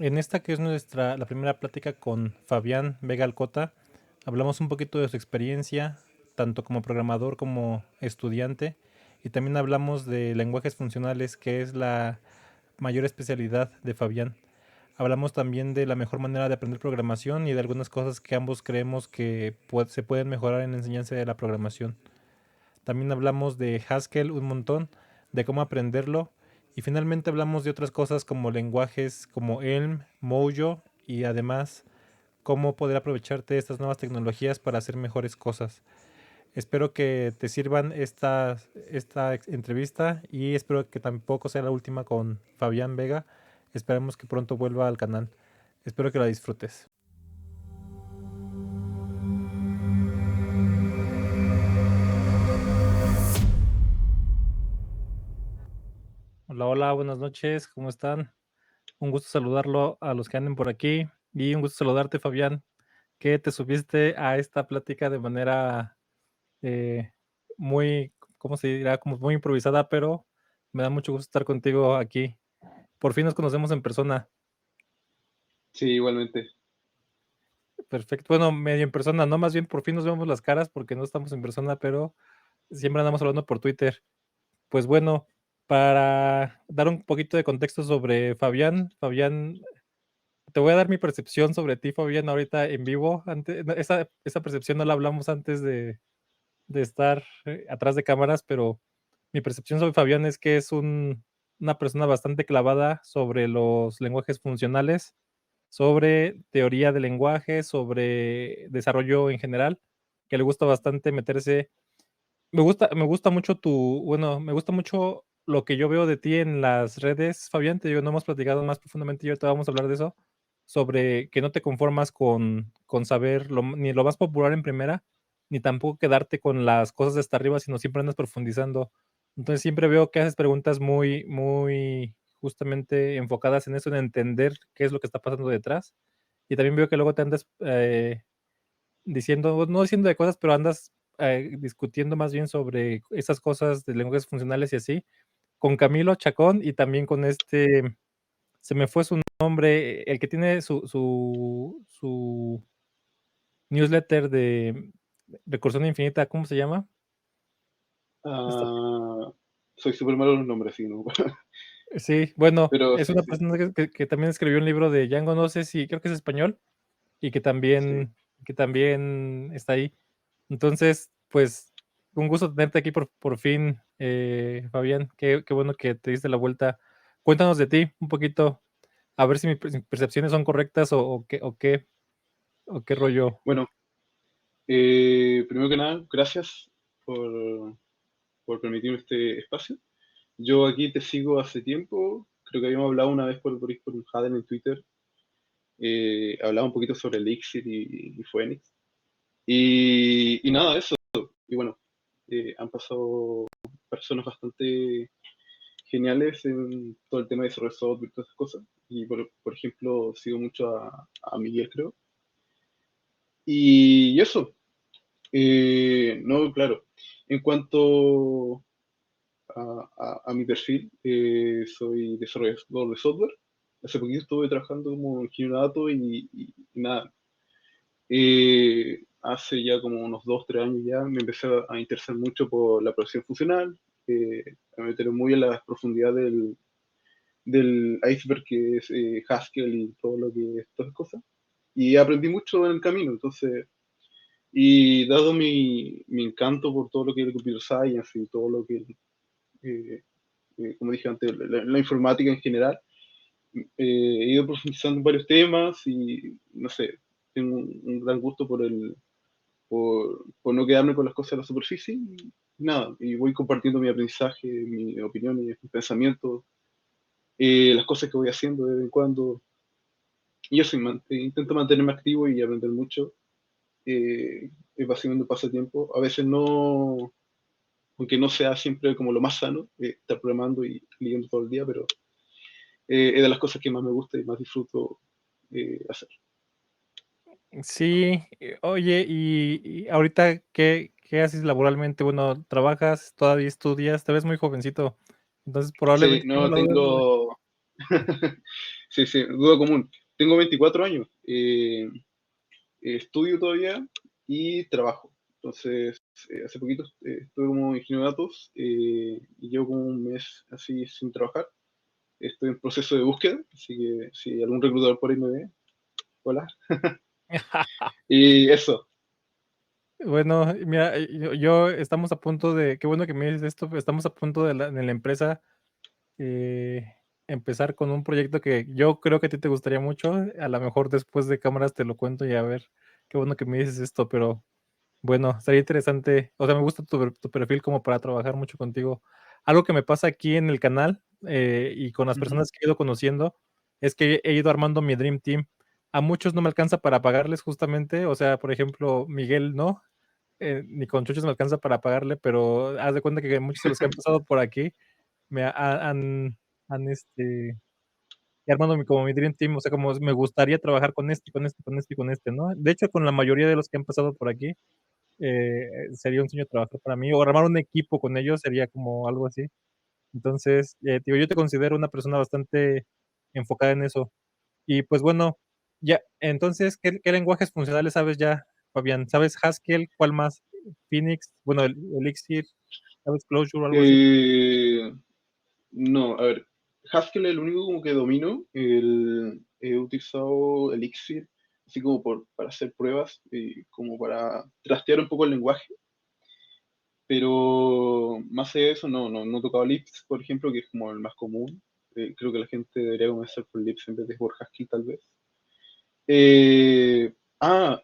En esta que es la primera plática con Fabián Vega Alcota, hablamos un poquito de su experiencia, tanto como programador como estudiante, y también hablamos de lenguajes funcionales, que es la mayor especialidad de Fabián. Hablamos también de la mejor manera de aprender programación y de algunas cosas que ambos creemos que se pueden mejorar en la enseñanza de la programación. También hablamos de Haskell un montón, de cómo aprenderlo. Y finalmente hablamos de otras cosas como lenguajes como Elm, Mojo y además cómo poder aprovecharte de estas nuevas tecnologías para hacer mejores cosas. Espero que te sirvan esta entrevista y espero que tampoco sea la última con Fabián Vega. Esperemos que pronto vuelva al canal. Espero que la disfrutes. Hola, hola, buenas noches, ¿cómo están? Un gusto saludarlo a los que anden por aquí y un gusto saludarte, Fabián, que te subiste a esta plática de manera eh, muy, ¿cómo se dirá? Como muy improvisada, pero me da mucho gusto estar contigo aquí. Por fin nos conocemos en persona. Sí, igualmente. Perfecto. Bueno, medio en persona, no, más bien por fin nos vemos las caras porque no estamos en persona, pero siempre andamos hablando por Twitter. Pues bueno, para dar un poquito de contexto sobre Fabián, te voy a dar mi percepción sobre ti, Fabián, ahorita en vivo. Esa percepción no la hablamos antes de estar atrás de cámaras, pero mi percepción sobre Fabián es que es una persona bastante clavada sobre los lenguajes funcionales, sobre teoría de lenguaje, sobre desarrollo en general, que le gusta bastante meterse. Me gusta mucho me gusta mucho lo que yo veo de ti en las redes, Fabián. Te digo, no hemos platicado más profundamente y ahorita vamos a hablar de eso, sobre que no te conformas con saber ni lo más popular en primera, ni tampoco quedarte con las cosas de hasta arriba, sino siempre andas profundizando. Entonces siempre veo que haces preguntas muy, muy justamente enfocadas en eso, en entender qué es lo que está pasando detrás. Y también veo que luego te andas diciendo, no diciendo de cosas, pero andas discutiendo más bien sobre esas cosas de lenguajes funcionales y así, con Camilo Chacón y también con se me fue su nombre, el que tiene su newsletter de Recursión Infinita, ¿cómo se llama? Esta- Ah, soy súper malo en los nombres, sí, ¿no? sí, bueno, Pero es sí, una sí, persona que también escribió un libro de Django, no sé si, creo que es español, y sí. que también está ahí. Entonces, pues, un gusto tenerte aquí por fin, Fabián. Qué bueno que te diste la vuelta. Cuéntanos de ti un poquito, a ver si mis percepciones son correctas o qué rollo. Bueno, primero que nada, gracias por, por permitirme este espacio. Yo aquí te sigo hace tiempo, creo que habíamos hablado una vez por un Jaden en Twitter, hablaba un poquito sobre Elixir y Phoenix. Y nada, eso. Y bueno, han pasado personas bastante geniales en todo el tema de desarrollo de software y todas esas cosas. Y por ejemplo, sigo mucho a Miguel, creo. Y eso, no, claro. En cuanto a mi perfil, soy desarrollador de software. Hace poquito estuve trabajando como ingeniero de datos y nada. Hace ya como unos 2, 3 años ya me empecé a interesar mucho por la programación funcional, a meter muy en las profundidades del iceberg que es Haskell y todo lo que es todas esas cosas. Y aprendí mucho en el camino, entonces, y dado mi encanto por todo lo que es el computer science y todo lo que, eh, como dije antes, la informática en general, he ido profundizando en varios temas y, no sé, tengo un gran gusto por no quedarme con las cosas de la superficie. Y nada, y voy compartiendo mi aprendizaje, mi opinión y mis pensamientos, las cosas que voy haciendo de vez en cuando. Y eso, intento mantenerme activo y aprender mucho. Es básicamente un pasatiempo. A veces no, aunque no sea siempre como lo más sano, estar programando y leyendo todo el día, pero es de las cosas que más me gusta y más disfruto hacer. Sí, oye, y ahorita, ¿qué haces laboralmente? Bueno, ¿trabajas, todavía estudias? Te ves muy jovencito, entonces Sí, probablemente tengo no la duda. tengo, Sí, sí, duda común. Tengo 24 años, estudio todavía y trabajo. Entonces, hace poquito estuve como ingeniero de datos y llevo como un mes así sin trabajar. Estoy en proceso de búsqueda, así que si algún reclutador por ahí me ve, hola. Y eso. Bueno, mira, estamos a punto de qué bueno que me dices esto, estamos a punto de la empresa, empezar con un proyecto que yo creo que a ti te gustaría mucho, a lo mejor después de cámaras te lo cuento y a ver, qué bueno que me dices esto, pero bueno, sería interesante, o sea, me gusta tu perfil como para trabajar mucho contigo. Algo que me pasa aquí en el canal, y con las Ujú. personas que he ido conociendo, es que he ido armando mi dream team. A muchos no me alcanza para pagarles justamente, o sea, por ejemplo, Miguel, ¿no? Ni con chuchos me alcanza para pagarle, pero haz de cuenta que muchos de los que han pasado por aquí me han armado como mi dream team, o sea, como me gustaría trabajar con este, con este, con este y con este, ¿no? De hecho, con la mayoría de los que han pasado por aquí, sería un sueño trabajar para mí, o armar un equipo con ellos sería como algo así. Entonces, digo, yo te considero una persona bastante enfocada en eso. Y pues bueno, ya, entonces, ¿qué lenguajes funcionales sabes ya, Fabián? ¿Sabes Haskell? ¿Cuál más? Phoenix, bueno, Elixir, ¿sabes Clojure o algo así? Eh, no, a ver, Haskell es el único como que domino. He utilizado Elixir, así como para hacer pruebas y como para trastear un poco el lenguaje. Pero más allá de eso, no he tocado Lisp, por ejemplo, que es como el más común. Creo que la gente debería comenzar por Lisp en vez de por Haskell, tal vez. Eh, ah,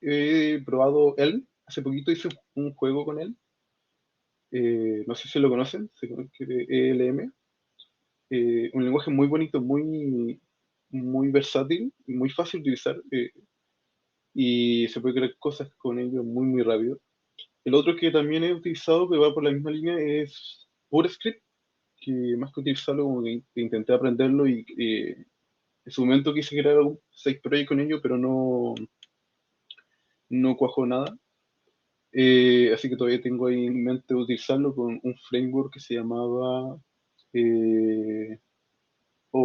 He probado Elm. Hace poquito hice un juego con él. No sé si lo conocen, se conoce ELM. Un lenguaje muy bonito, muy versátil, muy fácil de utilizar y se puede crear cosas con ello muy rápido. El otro que también he utilizado, que va por la misma línea, es PureScript, que más que utilizarlo, como que intenté aprenderlo y en su momento quise crear algún side project con ello, pero no cuajó nada. Así que todavía tengo ahí en mente utilizarlo con un framework que se llamaba... eh,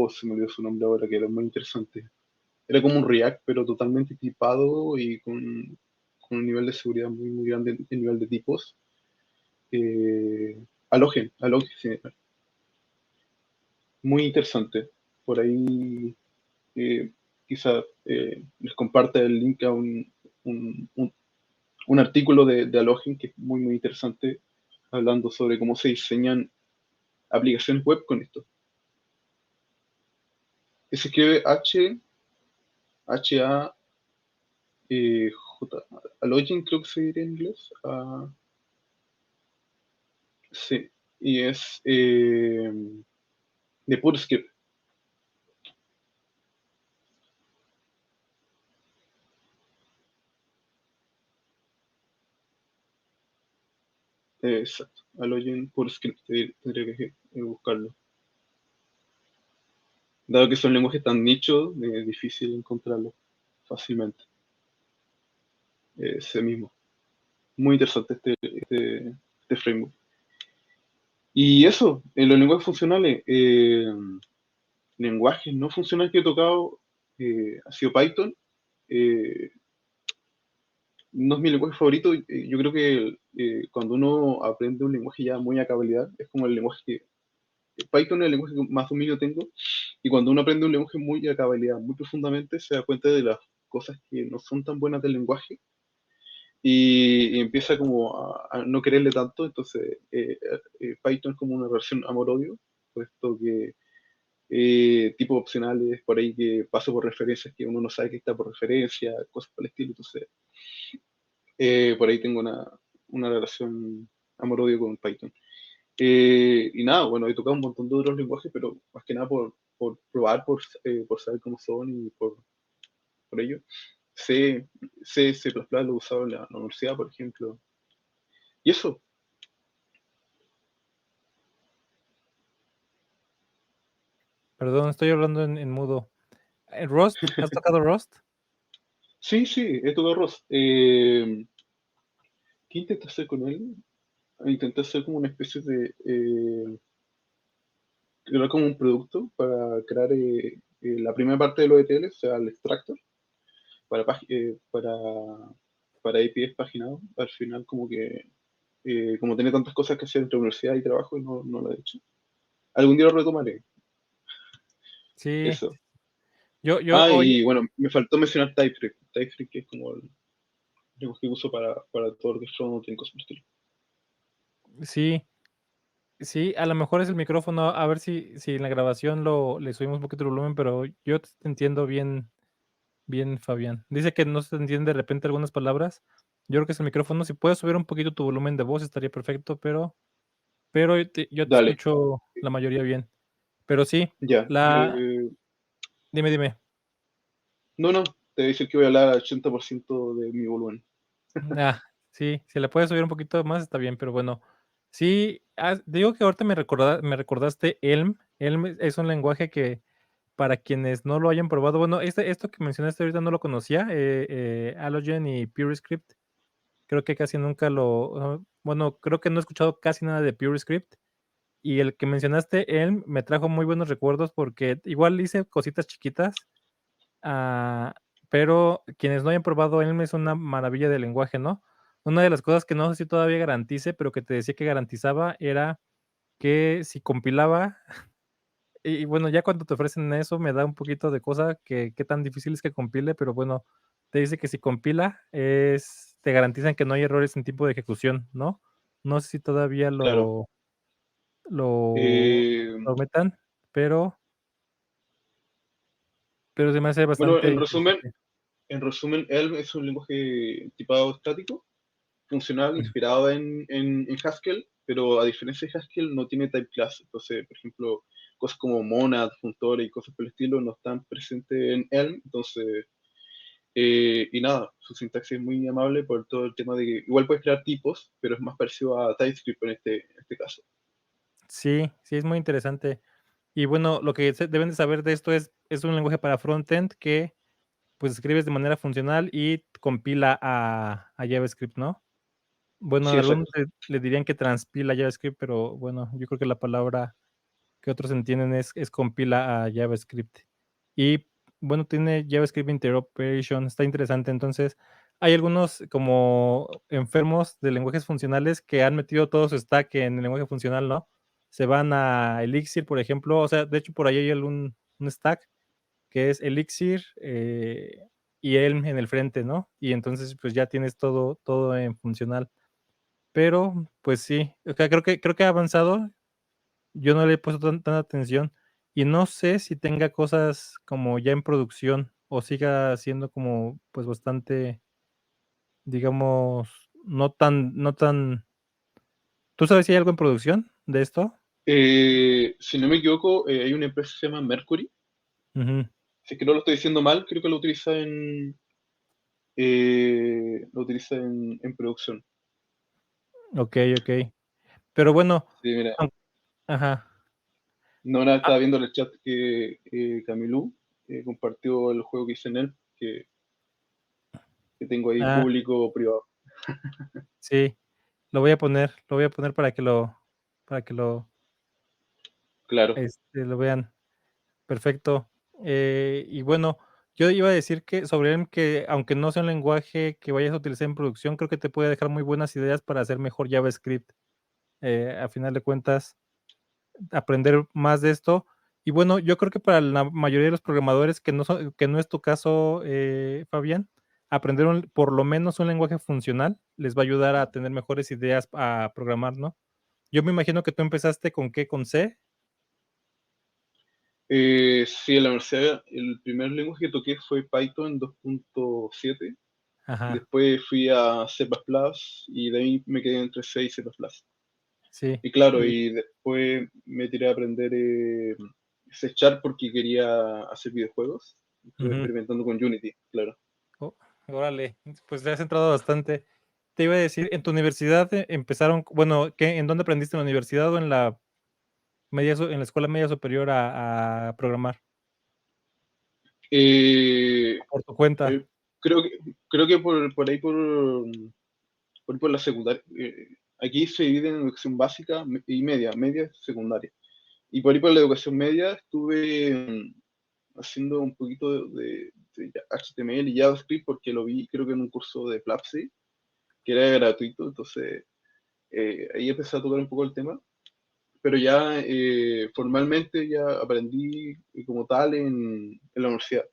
se me olvidó su nombre ahora, que era muy interesante. Era como un React, pero totalmente tipado y con un nivel de seguridad muy grande en nivel de tipos. Alogen, sí, muy interesante. Por ahí eh, quizá les comparte el link a un, un- un artículo de Alogen que es muy interesante, hablando sobre cómo se diseñan aplicaciones web con esto. Que se escribe J, Alogen creo que se diría en inglés. Sí, y es de PureScript. Exacto, Alogen PureScript, tendría que buscarlo. Dado que son lenguajes tan nichos, es difícil encontrarlo fácilmente. Ese mismo. Muy interesante este framework. Y eso, en los lenguajes funcionales, lenguajes no funcionales que he tocado ha sido Python. Eh, no es mi lenguaje favorito. Yo creo que cuando uno aprende un lenguaje ya muy a cabalidad, es como el lenguaje que Python es el lenguaje que más dominio tengo, y cuando uno aprende un lenguaje muy a cabalidad, muy profundamente, se da cuenta de las cosas que no son tan buenas del lenguaje y empieza como a no quererle tanto. Entonces Python es como una versión amor-odio, puesto que tipos opcionales por ahí que paso por referencias que uno no sabe que está por referencia, cosas por el estilo. Entonces por ahí tengo una relación amor-odio con Python. Y nada, bueno, he tocado un montón de otros lenguajes, pero más que nada por probar, por saber cómo son y por ello. C, C++ lo he usado en la universidad, por ejemplo. Y eso, Perdón, estoy hablando en mudo. ¿Rust? ¿Has tocado Rust? sí, he tocado Rust. ¿Qué intenté hacer con él? Intenté hacer como una especie de crear como un producto para crear la primera parte de los ETL, o sea, el extractor, para, para APIs paginados. Al final, como que, como tenía tantas cosas que hacer entre universidad y trabajo, no lo he hecho. Algún día lo retomaré, Sí, eso. yo hoy, Y bueno, me faltó mencionar TypeScript. TypeScript que es como el lenguaje que uso para todo lo que es frontend y cosas por el estilo. sí, sí, a lo mejor es el micrófono, a ver si en la grabación le subimos un poquito el volumen, pero yo te entiendo bien, bien, Fabián. Dice que no se entiende de repente algunas palabras. Yo creo que es el micrófono. Si puedes subir un poquito tu volumen de voz estaría perfecto, pero yo te Dale, escucho la mayoría bien. Pero sí, ya. dime. No, te voy a decir que voy a hablar al 80% de mi volumen. Ah, sí, si le puedes subir un poquito más está bien, pero bueno. Sí, digo que ahorita me recordaste Elm. Elm es un lenguaje que para quienes no lo hayan probado, bueno, esto que mencionaste ahorita no lo conocía, Allogen y PureScript. Creo que casi nunca bueno, creo que no he escuchado casi nada de PureScript. Y el que mencionaste, Elm, me trajo muy buenos recuerdos porque igual hice cositas chiquitas. Ah, pero quienes no hayan probado Elm es una maravilla de lenguaje, ¿no? Una de las cosas que no sé si todavía garantice, pero que te decía que garantizaba era que si compilaba, y bueno, ya cuando te ofrecen eso me da un poquito de cosa que qué tan difícil es que compile, pero bueno, te dice que si compila te garantizan que no hay errores en tiempo de ejecución, ¿no? No sé si todavía Claro. lo Eh, prometan, pero se me hace bueno, bastante interesante. en resumen, Elm es un lenguaje tipado estático, funcional, inspirado en Haskell, pero a diferencia de Haskell no tiene type class. Entonces, por ejemplo, cosas como monad, funtores y cosas por el estilo no están presentes en Elm. Entonces, y nada, su sintaxis es muy amable por todo el tema de que igual puedes crear tipos, pero es más parecido a TypeScript en este caso. Sí, sí, es muy interesante. Y bueno, lo que deben de saber de esto es un lenguaje para frontend que, pues, escribes de manera funcional y compila a JavaScript, ¿no? Bueno, Sí, algunos exacto. le dirían que transpila JavaScript, pero bueno, yo creo que la palabra que otros entienden es compila a JavaScript. Y bueno, tiene JavaScript Interoperation, está interesante. Entonces, hay algunos como enfermos de lenguajes funcionales que han metido todo su stack en el lenguaje funcional, ¿no? Se van a Elixir, por ejemplo, o sea, de hecho por ahí hay un stack que es Elixir y Elm en el frente, ¿no? Y entonces pues ya tienes todo en funcional. Pero pues sí, o sea, creo que ha avanzado, yo no le he puesto tanta atención y no sé si tenga cosas como ya en producción o siga siendo como, pues, bastante, digamos, no tan. ¿Tú sabes si hay algo en producción de esto? Si no me equivoco, hay una empresa que se llama Mercury. Ujú. Si es que no lo estoy diciendo mal, creo que lo utiliza en producción. Okey. Pero bueno, Sí, mira, aun ajá. no, nada, Ah, estaba viendo en el chat que Camilú compartió el juego que hice en él, que tengo ahí ah, público privado. sí, lo voy a poner Claro. lo vean. Perfecto. Y bueno, yo iba a decir que sobre él, que aunque no sea un lenguaje que vayas a utilizar en producción, creo que te puede dejar muy buenas ideas para hacer mejor JavaScript. A final de cuentas, aprender más de esto. Y bueno, yo creo que para la mayoría de los programadores que no es tu caso, Fabián, aprender por lo menos un lenguaje funcional les va a ayudar a tener mejores ideas a programar, ¿no? Yo me imagino que tú empezaste con ¿qué? ¿Con C? Sí, en la universidad el primer lenguaje que toqué fue Python 2.7. Ajá, Después fui a C++ y de ahí me quedé entre C y C++. sí. Y claro, Y y después me tiré a aprender C Sharp porque quería hacer videojuegos. Estuve ujú. experimentando con Unity, claro. Oh, órale, pues le has entrado bastante. Te iba a decir, en tu universidad empezaron, bueno, ¿en dónde aprendiste en la universidad o en la en la escuela media superior a programar? Eh, Por tu cuenta. eh, creo que por ahí, por la secundaria. Aquí se divide en educación básica y media secundaria. Y por ahí por la educación media estuve haciendo un poquito de HTML y JavaScript porque lo vi creo que en un curso de Plapsi, que era gratuito, entonces ahí empecé a tocar un poco el tema, pero ya formalmente ya aprendí como tal en la universidad,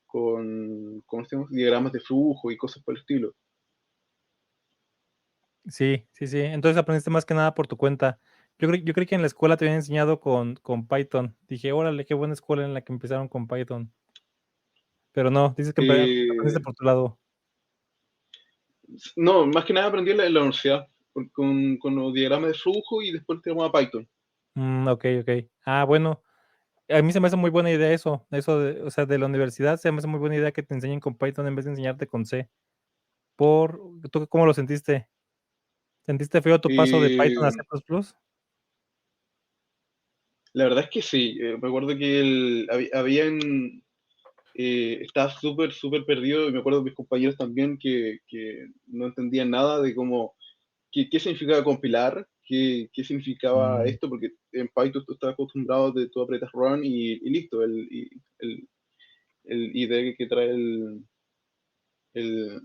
con ¿cómo se llama? Diagramas de flujo y cosas por el estilo. Sí, sí, sí. Entonces aprendiste más que nada por tu cuenta. Yo creí que en la escuela te habían enseñado con Python. Dije: "Órale, qué buena escuela en la que empezaron con Python". Pero no, dices que aprendiste Eh, por tu lado. no, más que nada aprendí en la universidad, con los diagramas de flujo y después tenemos a Python. Okey, okey. Ah, bueno, a mí se me hace muy buena idea eso de, o sea, de la universidad se me hace muy buena idea que te enseñen con Python en vez de enseñarte con C. ¿Tú cómo lo sentiste? ¿Sentiste feo tu paso de Python a C++? Eh, la verdad es que sí, me acuerdo que estaba súper, súper perdido y me acuerdo de mis compañeros también que no entendían nada de cómo, qué significaba compilar, qué significaba Mm, esto, porque en Python tú estás acostumbrado de tú apretas run y listo, el IDE que trae el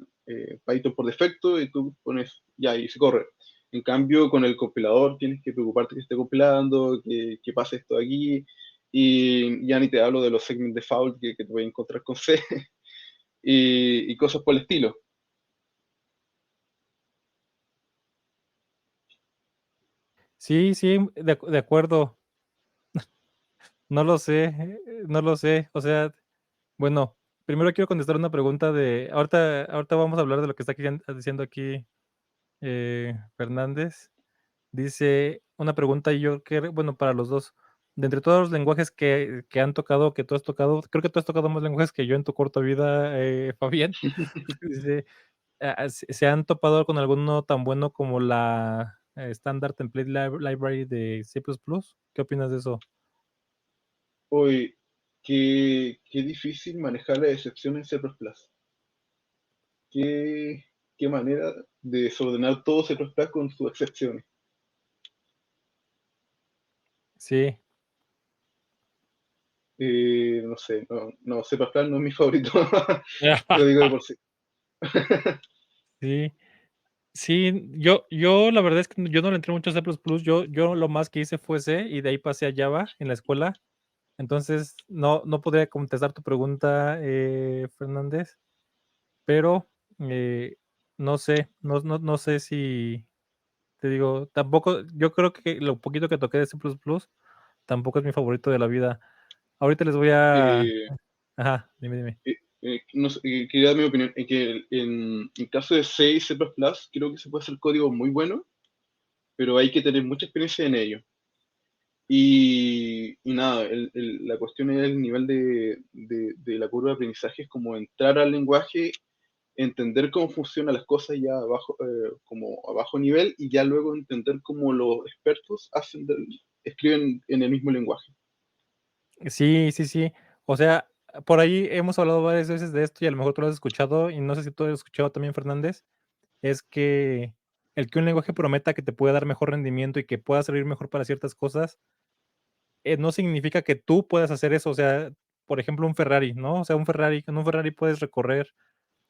Python por defecto y tú pones ya y se corre. En cambio, con el compilador tienes que preocuparte que esté compilando, que pase esto aquí, y ya ni te hablo de los segment default que te voy a encontrar con C y cosas por el estilo. sí, sí, de acuerdo. No lo sé, no lo sé. O sea, bueno, primero quiero contestar una pregunta de ahorita vamos a hablar de lo que está diciendo aquí, Fernández. Dice una pregunta y yo que bueno, para los 2. De entre todos los lenguajes que han tocado, que tú has tocado, creo que tú has tocado más lenguajes que yo en tu corta vida, Fabián. Dice, ¿se han topado con alguno tan bueno como la Standard Template Library de C++? ¿Qué opinas de eso? Hoy, qué difícil manejar las excepciones en C++. Qué, qué manera de desordenar todo C++ con sus excepciones. Sí. No sé, no, C++ no es mi favorito. Lo digo de por sí. Sí, sí, yo la verdad es que yo no le entré mucho a C++, yo lo más que hice fue C y de ahí pasé a Java en la escuela. Entonces, no podría contestar tu pregunta, Fernández, pero, no sé, no sé si te digo, tampoco yo creo que lo poquito que toqué de C++ tampoco es mi favorito de la vida. Ahorita les voy a Eh, ajá, dime. no sé, quería dar mi opinión, en que en caso de C y C++, creo que se puede hacer código muy bueno, pero hay que tener mucha experiencia en ello. Y nada, la cuestión es el nivel de la curva de aprendizaje, es como entrar al lenguaje, entender cómo funcionan las cosas ya abajo, como a bajo nivel, y ya luego entender cómo los expertos escriben en el mismo lenguaje. Sí, sí, sí. O sea, por ahí hemos hablado varias veces de esto y a lo mejor tú lo has escuchado, y no sé si tú lo has escuchado también, Fernández, es que el que un lenguaje prometa que te puede dar mejor rendimiento y que pueda servir mejor para ciertas cosas, no significa que tú puedas hacer eso. O sea, por ejemplo, un Ferrari, ¿no? O sea, con un Ferrari puedes recorrer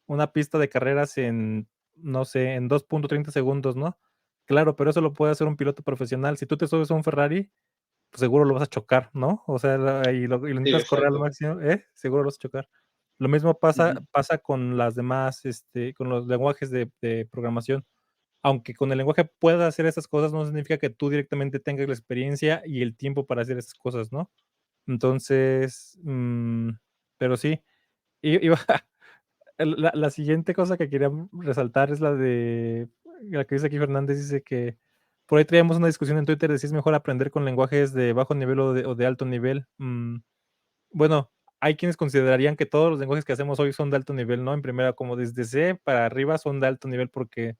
una pista de carreras en, no sé, en 2.30 segundos, ¿no? Claro, pero eso lo puede hacer un piloto profesional. Si tú te subes a un Ferrari, pues seguro lo vas a chocar, ¿no? O sea, y lo Sí, intentas correr al exacto. máximo, seguro lo vas a chocar. Lo mismo Ujú. pasa con las demás, con los lenguajes de programación. Aunque con el lenguaje puedas hacer esas cosas, no significa que tú directamente tengas la experiencia y el tiempo para hacer esas cosas, ¿no? Entonces, pero sí, iba la siguiente cosa que quería resaltar es la que dice aquí Fernández, dice que por ahí traíamos una discusión en Twitter de si es mejor aprender con lenguajes de bajo nivel o de alto nivel. Bueno, hay quienes considerarían que todos los lenguajes que hacemos hoy son de alto nivel, ¿no? En primera, como desde C para arriba son de alto nivel porque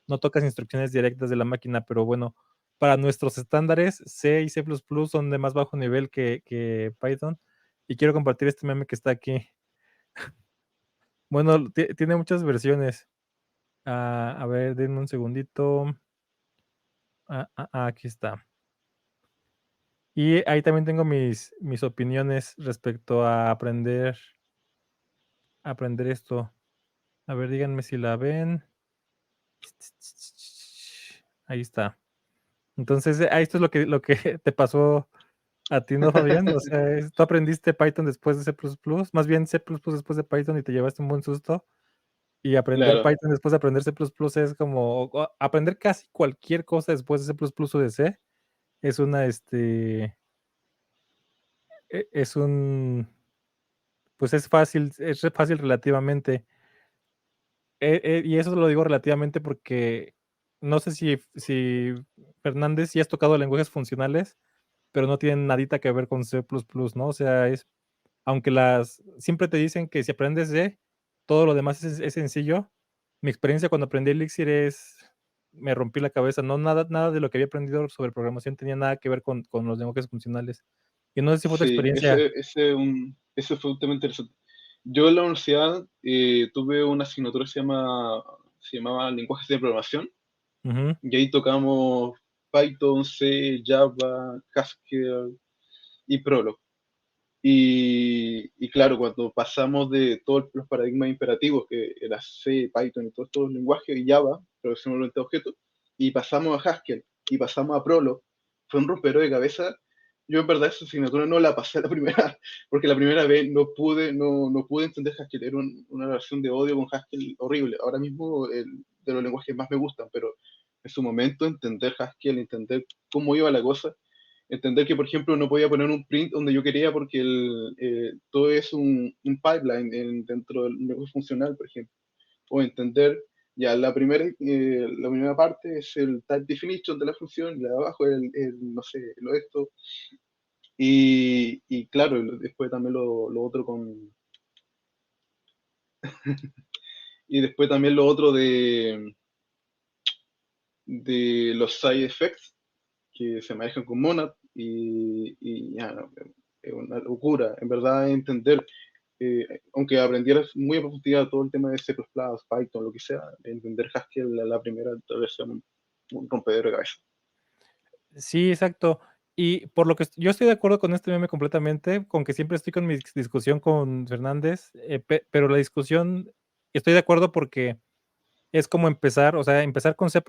no tocas instrucciones directas de la máquina, pero bueno, para nuestros estándares, C y C++ son de más bajo nivel que Python. Y quiero compartir este meme que está aquí. Bueno, tiene muchas versiones. A ver, denme un segundito. Aquí está. Y ahí también tengo mis opiniones respecto a aprender esto. A ver, díganme si la ven. Ahí está. Entonces, esto es lo que te pasó a ti, ¿no, Fabián? O sea, tú aprendiste Python después de C++, más bien C++ después de Python y te llevaste un buen susto. Y aprender Claro, Python después de aprender C++ es como aprender casi cualquier cosa después de C++ o de C, es una, es un, pues es fácil relativamente. Y eso lo digo relativamente porque no sé si Fernández sí has tocado lenguajes funcionales, pero no tienen nadita que ver con C++, ¿no? O sea, aunque siempre te dicen que si aprendes C, todo lo demás es sencillo. Mi experiencia cuando aprendí Elixir me rompí la cabeza, no, nada de lo que había aprendido sobre programación tenía nada que ver con los lenguajes funcionales. Y no sé si fue tu sí, experiencia. ese fue un tema interesante. Yo en la universidad tuve una asignatura que se llamaba lenguajes de programación, Ujú, y ahí tocamos Python, C, Java, Haskell y Prolog. Y claro, cuando pasamos de todos los paradigmas imperativos, que era C, Python y todos estos lenguajes, y Java, programación orientada a objetos, y pasamos a Haskell y pasamos a Prolog, fue un rompero de cabeza. Yo en verdad esa asignatura no la pasé a la primera, porque la primera vez no pude entender Haskell, era una relación de odio con Haskell horrible. Ahora mismo de los lenguajes que más me gustan, pero en su momento entender Haskell, entender cómo iba la cosa, entender que, por ejemplo, no podía poner un print donde yo quería porque todo es un pipeline dentro del negocio funcional, por ejemplo. O entender, ya la primera parte es el type definition de la función, y la de abajo es no sé, lo esto. Y claro, después también lo otro y después también lo otro de los side effects que se manejan con Monad y ya, no, es una locura, en verdad, entender, aunque aprendieras muy a profundidad todo el tema de C++, Python, lo que sea, entender Haskell la primera tal vez sea un rompedero de cabeza. sí, exacto. Y por lo que yo estoy de acuerdo con este meme completamente, con que siempre estoy con mi discusión con Fernández, pero la discusión, estoy de acuerdo porque es como empezar, o sea, empezar con C++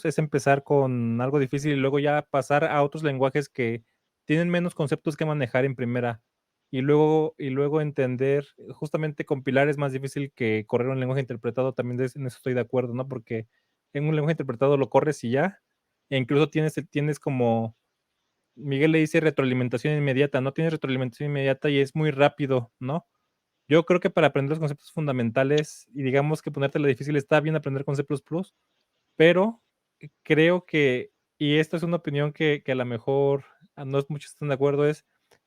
es empezar con algo difícil y luego ya pasar a otros lenguajes que tienen menos conceptos que manejar en primera. Y luego entender, justamente compilar es más difícil que correr un lenguaje interpretado, también en eso estoy de acuerdo, ¿no? Porque en un lenguaje interpretado lo corres y ya, e incluso tienes como, Miguel le dice retroalimentación inmediata, no tienes retroalimentación inmediata y es muy rápido, ¿no? Yo creo que para aprender los conceptos fundamentales y digamos que ponértela difícil está bien aprender con C++, pero creo que, y esto es una opinión que a lo mejor no muchos están de acuerdo, es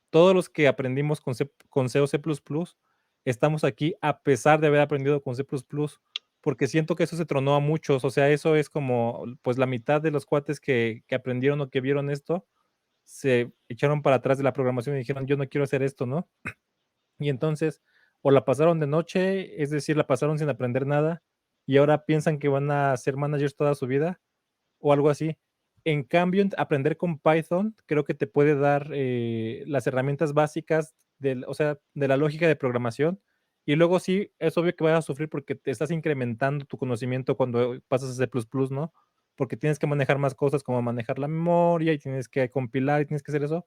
todos los que aprendimos con C o C++, estamos aquí a pesar de haber aprendido con C++, porque siento que eso se tronó a muchos, o sea, eso es como, pues la mitad de los cuates que aprendieron o que vieron esto, se echaron para atrás de la programación y dijeron, yo no quiero hacer esto, ¿no? Y entonces, o la pasaron de noche, es decir, la pasaron sin aprender nada, y ahora piensan que van a ser managers toda su vida, o algo así. En cambio, aprender con Python creo que te puede dar las herramientas básicas o sea, de la lógica de programación. Y luego sí, es obvio que vas a sufrir porque te estás incrementando tu conocimiento cuando pasas a C++, ¿no? Porque tienes que manejar más cosas como manejar la memoria y tienes que compilar y tienes que hacer eso.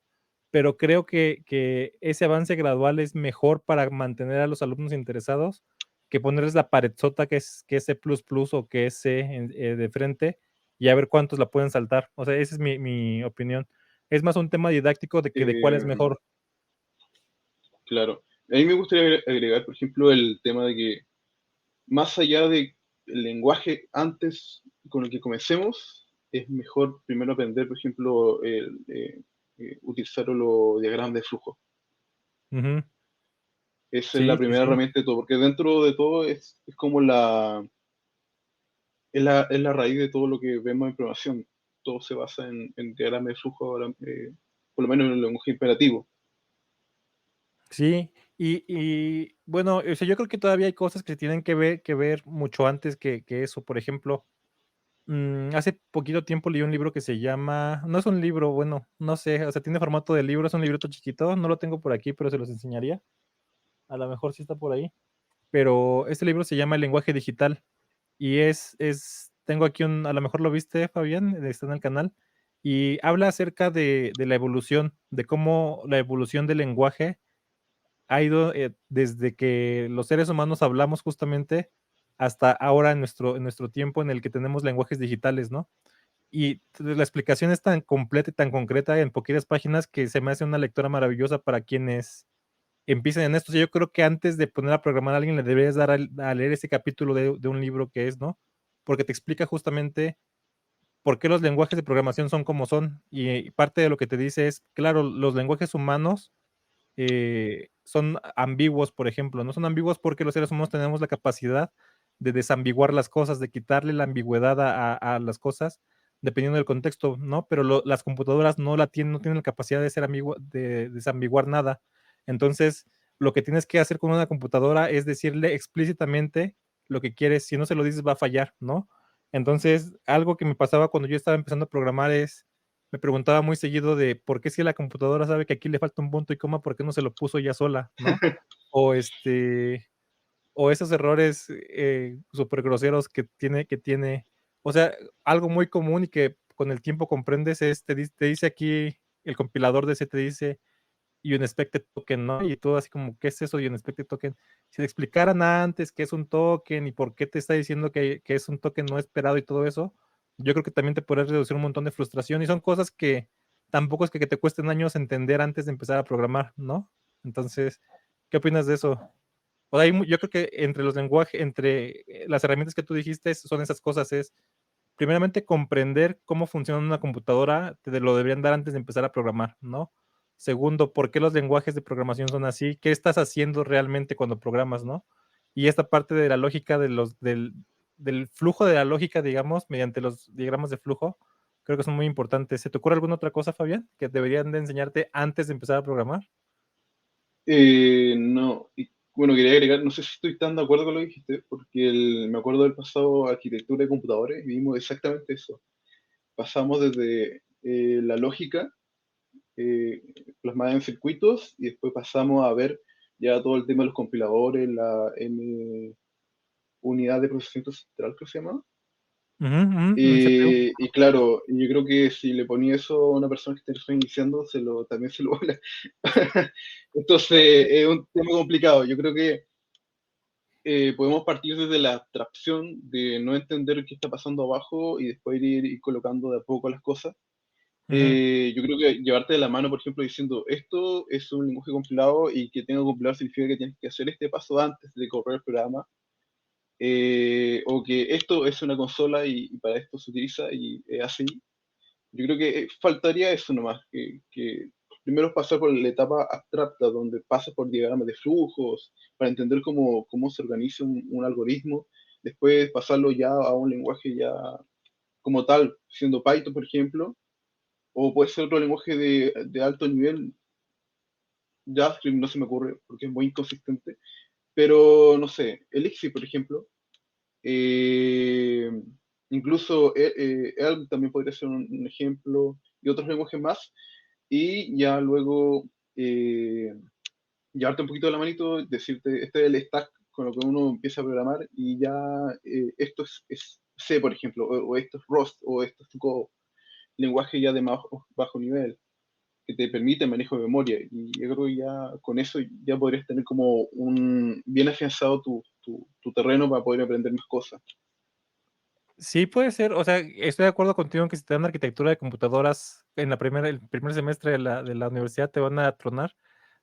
Pero creo que ese avance gradual es mejor para mantener a los alumnos interesados que ponerles la paredzota que es C++ o que es C de frente y a ver cuántos la pueden saltar. O sea, esa es mi opinión. Es más un tema didáctico de cuál es Eh, mejor. claro. A mí me gustaría agregar, por ejemplo, el tema de que más allá del lenguaje antes con el que comencemos, es mejor primero aprender, por ejemplo, utilizar los diagramas de flujo. Ujú. Esa es la Sí, sí, primera sí. herramienta de todo, porque dentro de todo es como es la raíz de todo lo que vemos en programación. Todo se basa en diagramas de flujo, por lo menos en el lenguaje imperativo. Sí, bueno, o sea, yo creo que todavía hay cosas que se tienen que ver mucho antes que eso. Por ejemplo, Hace poquito tiempo leí un libro que se llama, no es un libro, bueno, no sé, o sea, tiene formato de libro, es un librito chiquito, no lo tengo por aquí, pero se los enseñaría. A lo mejor sí está por ahí. Pero este libro se llama El lenguaje digital y tengo aquí a lo mejor lo viste, Fabián, está en el canal, y habla acerca de la evolución, de cómo la evolución del lenguaje ha ido desde que los seres humanos hablamos justamente hasta ahora en nuestro tiempo en el que tenemos lenguajes digitales, ¿no? Y la explicación es tan completa y tan concreta en poquitas páginas que se me hace una lectura maravillosa para quienes empiecen en esto. O sea, yo creo que antes de poner a programar a alguien le deberías dar a leer ese capítulo de un libro que es, ¿no? Porque te explica justamente por qué los lenguajes de programación son como son. Y parte de lo que te dice es, claro, los lenguajes humanos son ambiguos, por ejemplo, no son ambiguos porque los seres humanos tenemos la capacidad de desambiguar las cosas, de quitarle la ambigüedad a las cosas, dependiendo del contexto, ¿no? Pero las computadoras no tienen la capacidad de de desambiguar nada. Entonces, lo que tienes que hacer con una computadora es decirle explícitamente lo que quieres. Si no se lo dices, va a fallar, ¿no? Entonces, algo que me pasaba cuando yo estaba empezando a programar me preguntaba muy seguido de por qué si la computadora sabe que aquí le falta un punto y coma, ¿por qué no se lo puso ella sola, no? O o esos errores súper groseros que tiene. O sea, algo muy común y que con el tiempo comprendes te dice aquí el compilador de ese te dice unexpected token, ¿no? Y todo así como, ¿qué es eso de unexpected token? Si te explicaran antes qué es un token y por qué te está diciendo que es un token no esperado y todo eso, yo creo que también te podrías reducir un montón de frustración y son cosas que tampoco es que te cuesten años entender antes de empezar a programar, ¿no? Entonces, ¿qué opinas de eso? O sea, yo creo que entre los lenguajes, entre las herramientas que tú dijiste son esas cosas, es primeramente comprender cómo funciona una computadora, te lo deberían dar antes de empezar a programar, ¿no? Segundo, ¿por qué los lenguajes de programación son así? ¿Qué estás haciendo realmente cuando programas, no? Y esta parte de la lógica del flujo de la lógica, digamos, mediante los diagramas de flujo, creo que son muy importantes. ¿Se te ocurre alguna otra cosa, Fabián, que deberían de enseñarte antes de empezar a programar? No, y bueno, quería agregar, no sé si estoy tan de acuerdo con lo que dijiste, porque me acuerdo del pasado arquitectura de computadores y vimos exactamente eso. Pasamos desde la lógica eh, plasmada en circuitos y después pasamos a ver ya todo el tema de los compiladores, la unidad de procesamiento central, que se llama. Ujú, ujú, el CPU. Y claro, yo creo que si le ponía eso a una persona que esté recién iniciando, también se lo vuela. Entonces, es un tema complicado. Yo creo que podemos partir desde la abstracción de no entender qué está pasando abajo y después ir colocando de a poco las cosas. Ujú. Yo creo que llevarte de la mano, por ejemplo, diciendo esto es un lenguaje compilado y que tenga compilado significa que tienes que hacer este paso antes de correr el programa, o que esto es una consola y para esto se utiliza y es así. Yo creo que faltaría eso nomás, que primero pasar por la etapa abstracta, donde pasas por diagramas de flujos, para entender cómo se organiza un algoritmo, después pasarlo ya a un lenguaje ya como tal, siendo Python, por ejemplo, o puede ser otro lenguaje de alto nivel. JavaScript no se me ocurre porque es muy inconsistente, pero no sé, Elixir, por ejemplo, eh, incluso Elm también podría ser un ejemplo, y otros lenguajes más, y ya luego eh, llevarte un poquito de la manito, decirte, este es el stack con lo que uno empieza a programar, y ya esto es C, por ejemplo, o esto es Rust, o esto es tu lenguaje ya de más bajo nivel que te permite el manejo de memoria. Y yo creo que ya con eso ya podrías tener como un bien afianzado tu terreno para poder aprender más cosas. Sí, puede ser. O sea, estoy de acuerdo contigo en que si te dan arquitectura de computadoras en el primer semestre de la universidad te van a tronar.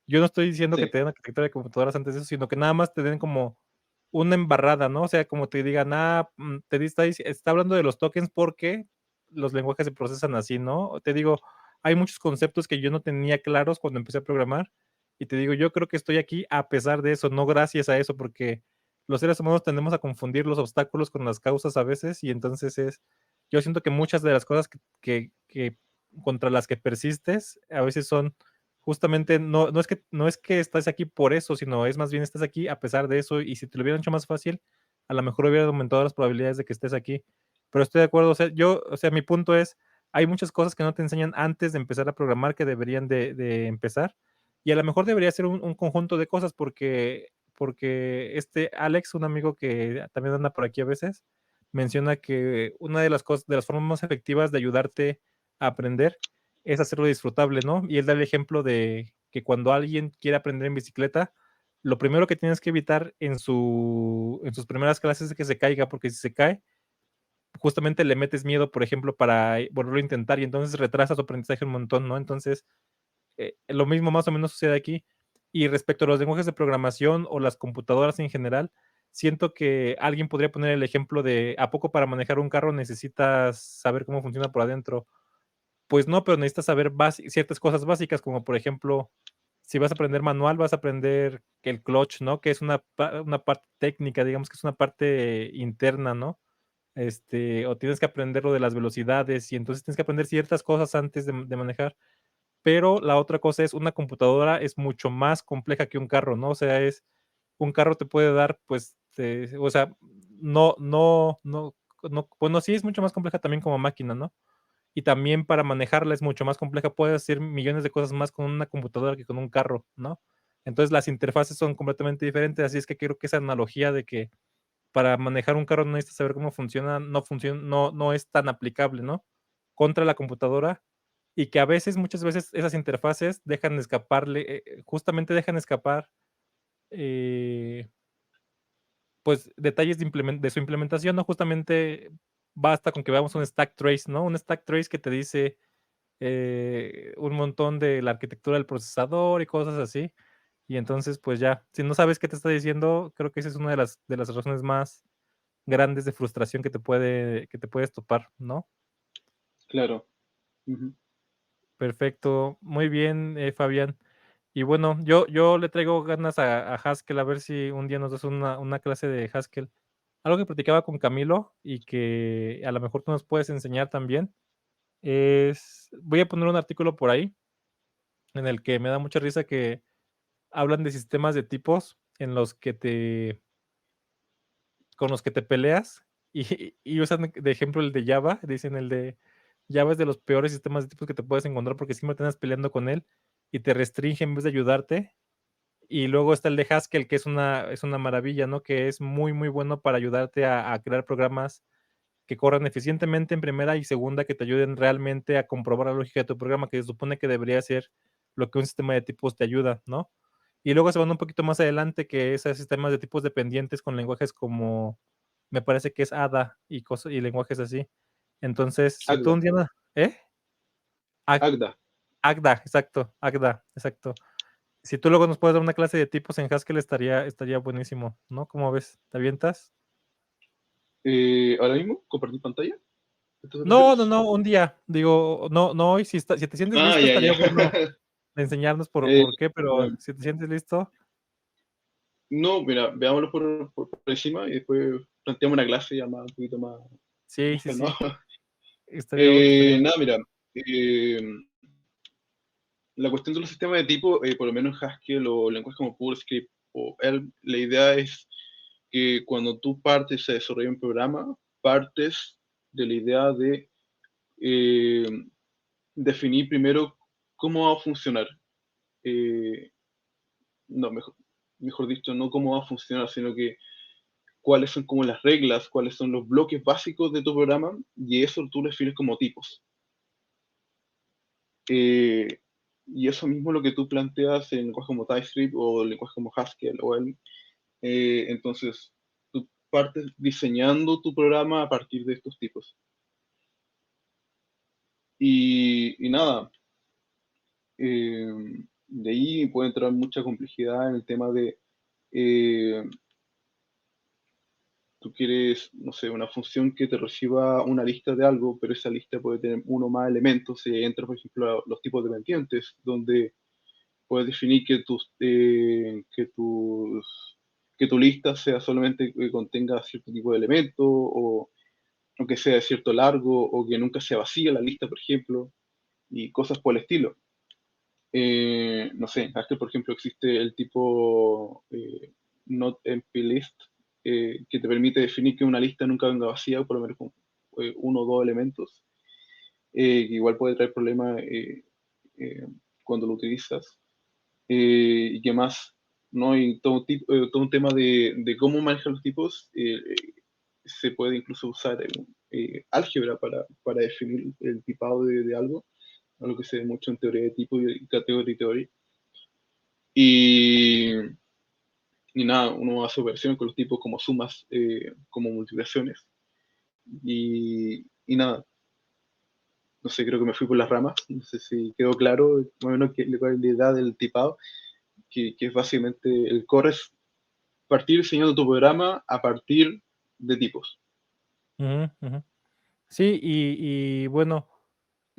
Yo no estoy diciendo que Sí, te den arquitectura de computadoras antes de eso, sino que nada más te den como una embarrada, ¿no? O sea, como te digan, está hablando de los tokens porque los lenguajes se procesan así, ¿no? Te digo, hay muchos conceptos que yo no tenía claros cuando empecé a programar y te digo, yo creo que estoy aquí a pesar de eso, no gracias a eso, porque los seres humanos tendemos a confundir los obstáculos con las causas a veces y entonces yo siento que muchas de las cosas que contra las que persistes a veces son justamente, no es que estás aquí por eso, sino es más bien estás aquí a pesar de eso y si te lo hubieran hecho más fácil, a lo mejor hubieran aumentado las probabilidades de que estés aquí. pero estoy de acuerdo, o sea, mi punto es, hay muchas cosas que no te enseñan antes de empezar a programar que deberían de empezar, y a lo mejor debería ser un conjunto de cosas porque este Alex, un amigo que también anda por aquí a veces, menciona que una de las cosas de las formas más efectivas de ayudarte a aprender es hacerlo disfrutable, ¿no? Y él da el ejemplo de que cuando alguien quiere aprender en bicicleta, lo primero que tienes que evitar en sus primeras clases es que se caiga, porque si se cae, justamente le metes miedo, por ejemplo, para volverlo a intentar y entonces retrasa su aprendizaje un montón, ¿no? Entonces, lo mismo más o menos sucede aquí. Y respecto a los lenguajes de programación o las computadoras en general, siento que alguien podría poner el ejemplo de, ¿a poco para manejar un carro necesitas saber cómo funciona por adentro? Pues no, pero necesitas saber ciertas cosas básicas, como por ejemplo, si vas a aprender manual, vas a aprender que el clutch, ¿no? Que es una parte técnica, digamos que es una parte interna, ¿no? O tienes que aprender lo de las velocidades y entonces tienes que aprender ciertas cosas antes de manejar. Pero la otra cosa es, una computadora es mucho más compleja que un carro, ¿no? O sea, un carro te puede dar, pues, o sea, bueno, sí es mucho más compleja también como máquina, ¿no? Y también para manejarla es mucho más compleja, puedes hacer millones de cosas más con una computadora que con un carro, ¿no? Entonces las interfaces son completamente diferentes, así es que creo que esa analogía de que para manejar un carro no necesitas saber cómo funciona, no es tan aplicable, ¿no? Contra la computadora y que a veces, muchas veces esas interfaces dejan escaparle, justamente dejan escapar, eh, pues detalles de su implementación, ¿no? Justamente basta con que veamos un stack trace, ¿no? Un stack trace que te dice un montón de la arquitectura del procesador y cosas así. Y entonces, pues ya, si no sabes qué te está diciendo, creo que esa es una de las razones más grandes de frustración que te puedes topar, ¿no? Claro. Ujú. Perfecto, muy bien, Fabián. Y bueno, yo le traigo ganas a Haskell, a ver si un día nos das una clase de Haskell. Algo que platicaba con Camilo y que a lo mejor tú nos puedes enseñar también es, voy a poner un artículo por ahí en el que me da mucha risa que hablan de sistemas de tipos en los que con los que te peleas y usan de ejemplo el de Java, dicen el de Java es de los peores sistemas de tipos que te puedes encontrar porque siempre te andas peleando con él y te restringe en vez de ayudarte. Y luego está el de Haskell, que es una maravilla, ¿no? Que es muy, muy bueno para ayudarte a crear programas que corran eficientemente en primera y segunda, que te ayuden realmente a comprobar la lógica de tu programa, que se supone que debería ser lo que un sistema de tipos te ayuda, ¿no? Y luego se van un poquito más adelante, que es a sistemas de tipos dependientes con lenguajes como, me parece que es ADA y cosas y lenguajes así. Entonces, si tú Agda. un día, ¿eh? Ag- Agda. Agda, exacto, Agda, exacto. Si tú luego nos puedes dar una clase de tipos en Haskell, estaría buenísimo, ¿no? ¿Cómo ves? ¿Te avientas? Ahora mismo, compartir pantalla. ¿A esto te No, no, refieres? no, un día. Digo, no hoy, si te sientes Ah, listo, ya, estaría ya. bueno de enseñarnos Eh, por qué, pero bueno, si te sientes listo, no, mira, veámoslo por encima y después planteamos una clase ya más, un poquito más, sí, más sí, calmado. sí, estaría Nada, mira, eh, la cuestión de los sistemas de tipo, por lo menos en Haskell o lenguajes como PureScript o Elm, la idea es que cuando tú partes a desarrollar un programa, partes de la idea de eh, definir primero cómo va a funcionar. Eh, no, mejor dicho, no cómo va a funcionar, sino que cuáles son como las reglas, cuáles son los bloques básicos de tu programa, y eso tú lo defines como tipos. Eh, y eso mismo es lo que tú planteas en lenguajes como TypeScript o lenguajes como Haskell o Elm. Entonces, tú partes diseñando tu programa a partir de estos tipos. Y nada, eh, de ahí puede entrar mucha complejidad en el tema de eh, tú quieres, no sé, una función que te reciba una lista de algo, pero esa lista puede tener uno o más elementos. Y ahí entra, por ejemplo, los tipos dependientes, donde puedes definir que tu lista sea solamente que contenga cierto tipo de elemento, o que sea de cierto largo, o que nunca sea vacía la lista, por ejemplo, y cosas por el estilo. No sé, en Haskell, por ejemplo, existe el tipo not empty list, que te permite definir que una lista nunca venga vacía, por lo menos uno o dos elementos, que igual puede traer problemas eh, cuando lo utilizas. Y qué más, ¿no? Y todo un tema de cómo manejar los tipos. Se puede incluso usar álgebra para definir el tipado de algo, algo que se ve mucho en teoría de tipo y category theory. Y, y nada, uno hace operaciones con los tipos como sumas, como multiplicaciones. Y nada, no sé, creo que me fui por las ramas. No sé si quedó claro más o menos cuál es la idea del tipado, que es básicamente el core es partir diseñando tu programa a partir de tipos. Ujú, ujú. Sí, y bueno,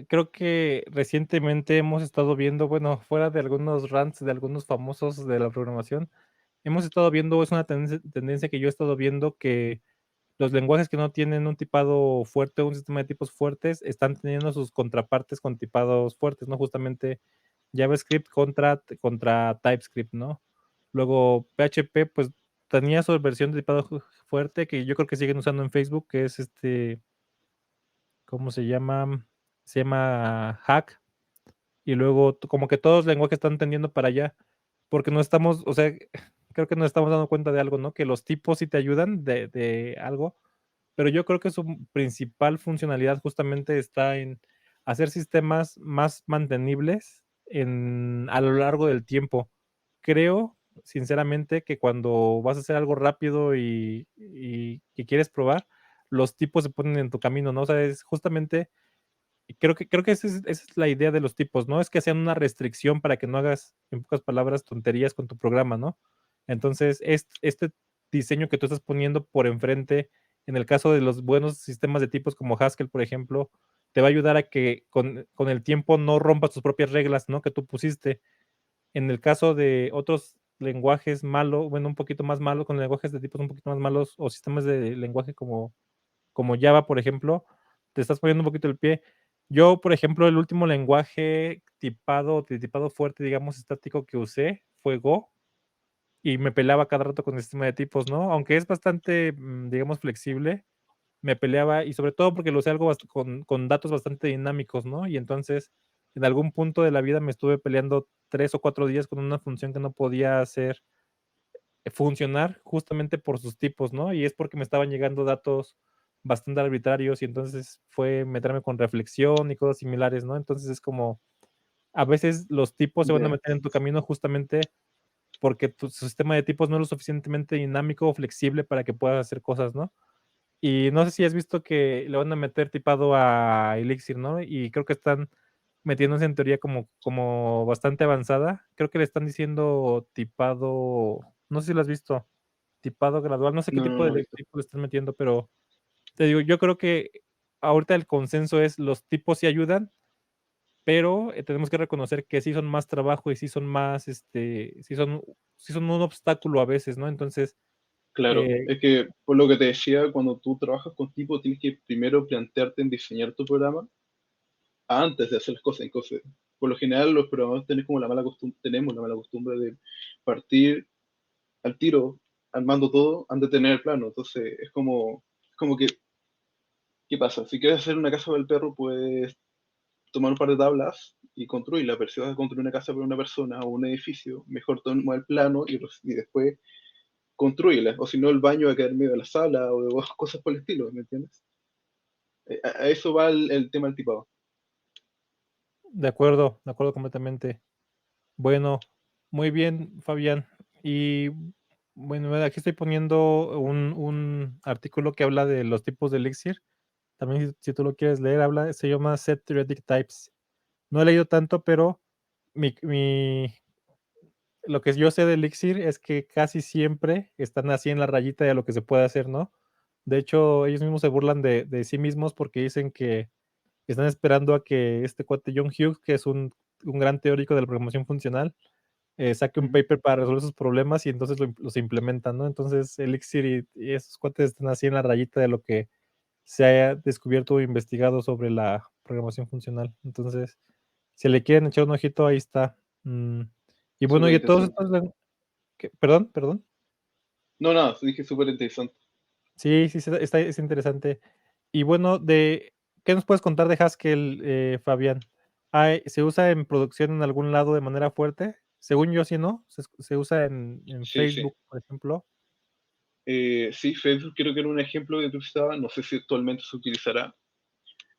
creo que recientemente hemos estado viendo, bueno, fuera de algunos rants de algunos famosos de la programación, hemos estado viendo, es una tendencia que yo he estado viendo, que los lenguajes que no tienen un tipado fuerte, un sistema de tipos fuertes, están teniendo sus contrapartes con tipados fuertes, ¿no? Justamente JavaScript contra TypeScript, ¿no? Luego PHP, pues tenía su versión de tipado fuerte que yo creo que siguen usando en Facebook, que es ¿cómo se llama? Se llama Hack. Y luego como que todos los lenguajes están tendiendo para allá, porque no estamos, o sea, creo que nos estamos dando cuenta de algo, ¿no? Que los tipos sí te ayudan de algo, pero yo creo que su principal funcionalidad justamente está en hacer sistemas más mantenibles a lo largo del tiempo. Creo, sinceramente, que cuando vas a hacer algo rápido y que quieres probar, los tipos se ponen en tu camino, ¿no? O sea, es justamente, y creo que esa es la idea de los tipos, ¿no? Es que sean una restricción para que no hagas, en pocas palabras, tonterías con tu programa, ¿no? Entonces, este diseño que tú estás poniendo por enfrente, en el caso de los buenos sistemas de tipos como Haskell, por ejemplo, te va a ayudar a que con el tiempo no rompas tus propias reglas, ¿no? Que tú pusiste. En el caso de otros lenguajes malos, bueno, un poquito más malos, con lenguajes de tipos un poquito más malos o sistemas de lenguaje como Java, por ejemplo, te estás poniendo un poquito el pie. Yo, por ejemplo, el último lenguaje de tipado fuerte, digamos, estático que usé fue Go y me peleaba cada rato con el sistema de tipos, ¿no? Aunque es bastante, digamos, flexible, me peleaba y sobre todo porque lo usé algo con datos bastante dinámicos, ¿no? Y entonces, en algún punto de la vida me estuve peleando 3 o 4 días con una función que no podía hacer funcionar justamente por sus tipos, ¿no? Y es porque me estaban llegando datos bastante arbitrarios y entonces fue meterme con reflexión y cosas similares, ¿no? Entonces es como, a veces los tipos se van a Ya, meter en tu camino justamente porque tu sistema de tipos no es lo suficientemente dinámico o flexible para que puedas hacer cosas, ¿no? Y no sé si has visto que le van a meter tipado a Elixir, ¿no? Y creo que están metiéndose en teoría como bastante avanzada. Creo que le están diciendo tipado, no sé si lo has visto, tipado gradual, no sé qué no, no, tipo no he de visto. tipo le están metiendo, pero te digo, yo creo que ahorita el consenso es los tipos sí ayudan, pero tenemos que reconocer que sí son más trabajo y sí son más, sí son un obstáculo a veces, ¿no? Entonces, Claro, eh, es que por lo que te decía, cuando tú trabajas con tipo, tienes que primero plantearte en diseñar tu programa antes de hacer las cosas. Entonces, por lo general, los programadores tenemos la mala costumbre de partir al tiro, armando todo antes de tener el plano. Entonces, es como que, ¿qué pasa? Si quieres hacer una casa para el perro, puedes tomar un par de tablas y construirla. Pero si vas a construir una casa para una persona o un edificio, mejor toma el plano y después construirla. O si no, el baño va a quedar en medio de la sala o de cosas por el estilo, ¿me entiendes? A eso va el tema del tipado. de acuerdo completamente. Bueno, muy bien, Fabián. Y bueno, mira, aquí estoy poniendo un artículo que habla de los tipos de Elixir. También si tú lo quieres leer, se llama Set Theoretic Types. No he leído tanto, pero mi, mi- lo que yo sé de Elixir es que casi siempre están así en la rayita de lo que se puede hacer, ¿no? De hecho, ellos mismos se burlan de sí mismos porque dicen que están esperando a que este cuate John Hughes, que es un gran teórico de la programación funcional, saque un Ujú. paper para resolver sus problemas y entonces los implementan, ¿no? Entonces Elixir y esos cuates están así en la rayita de lo que se haya descubierto o investigado sobre la programación funcional. Entonces, si le quieren echar un ojito, ahí está. Mm, y bueno, Súper y de todos interesante. estos, perdón, perdón. No, nada, dije súper interesante. Sí, sí, es interesante. Y bueno, ¿qué nos puedes contar de Haskell, Fabián? ¿Se usa en producción en algún lado de manera fuerte? Según yo, sí, ¿no? Se usa en Sí, sí. Facebook, por ejemplo. Sí, Facebook creo que era un ejemplo que tú usabas, no sé si actualmente se utilizará.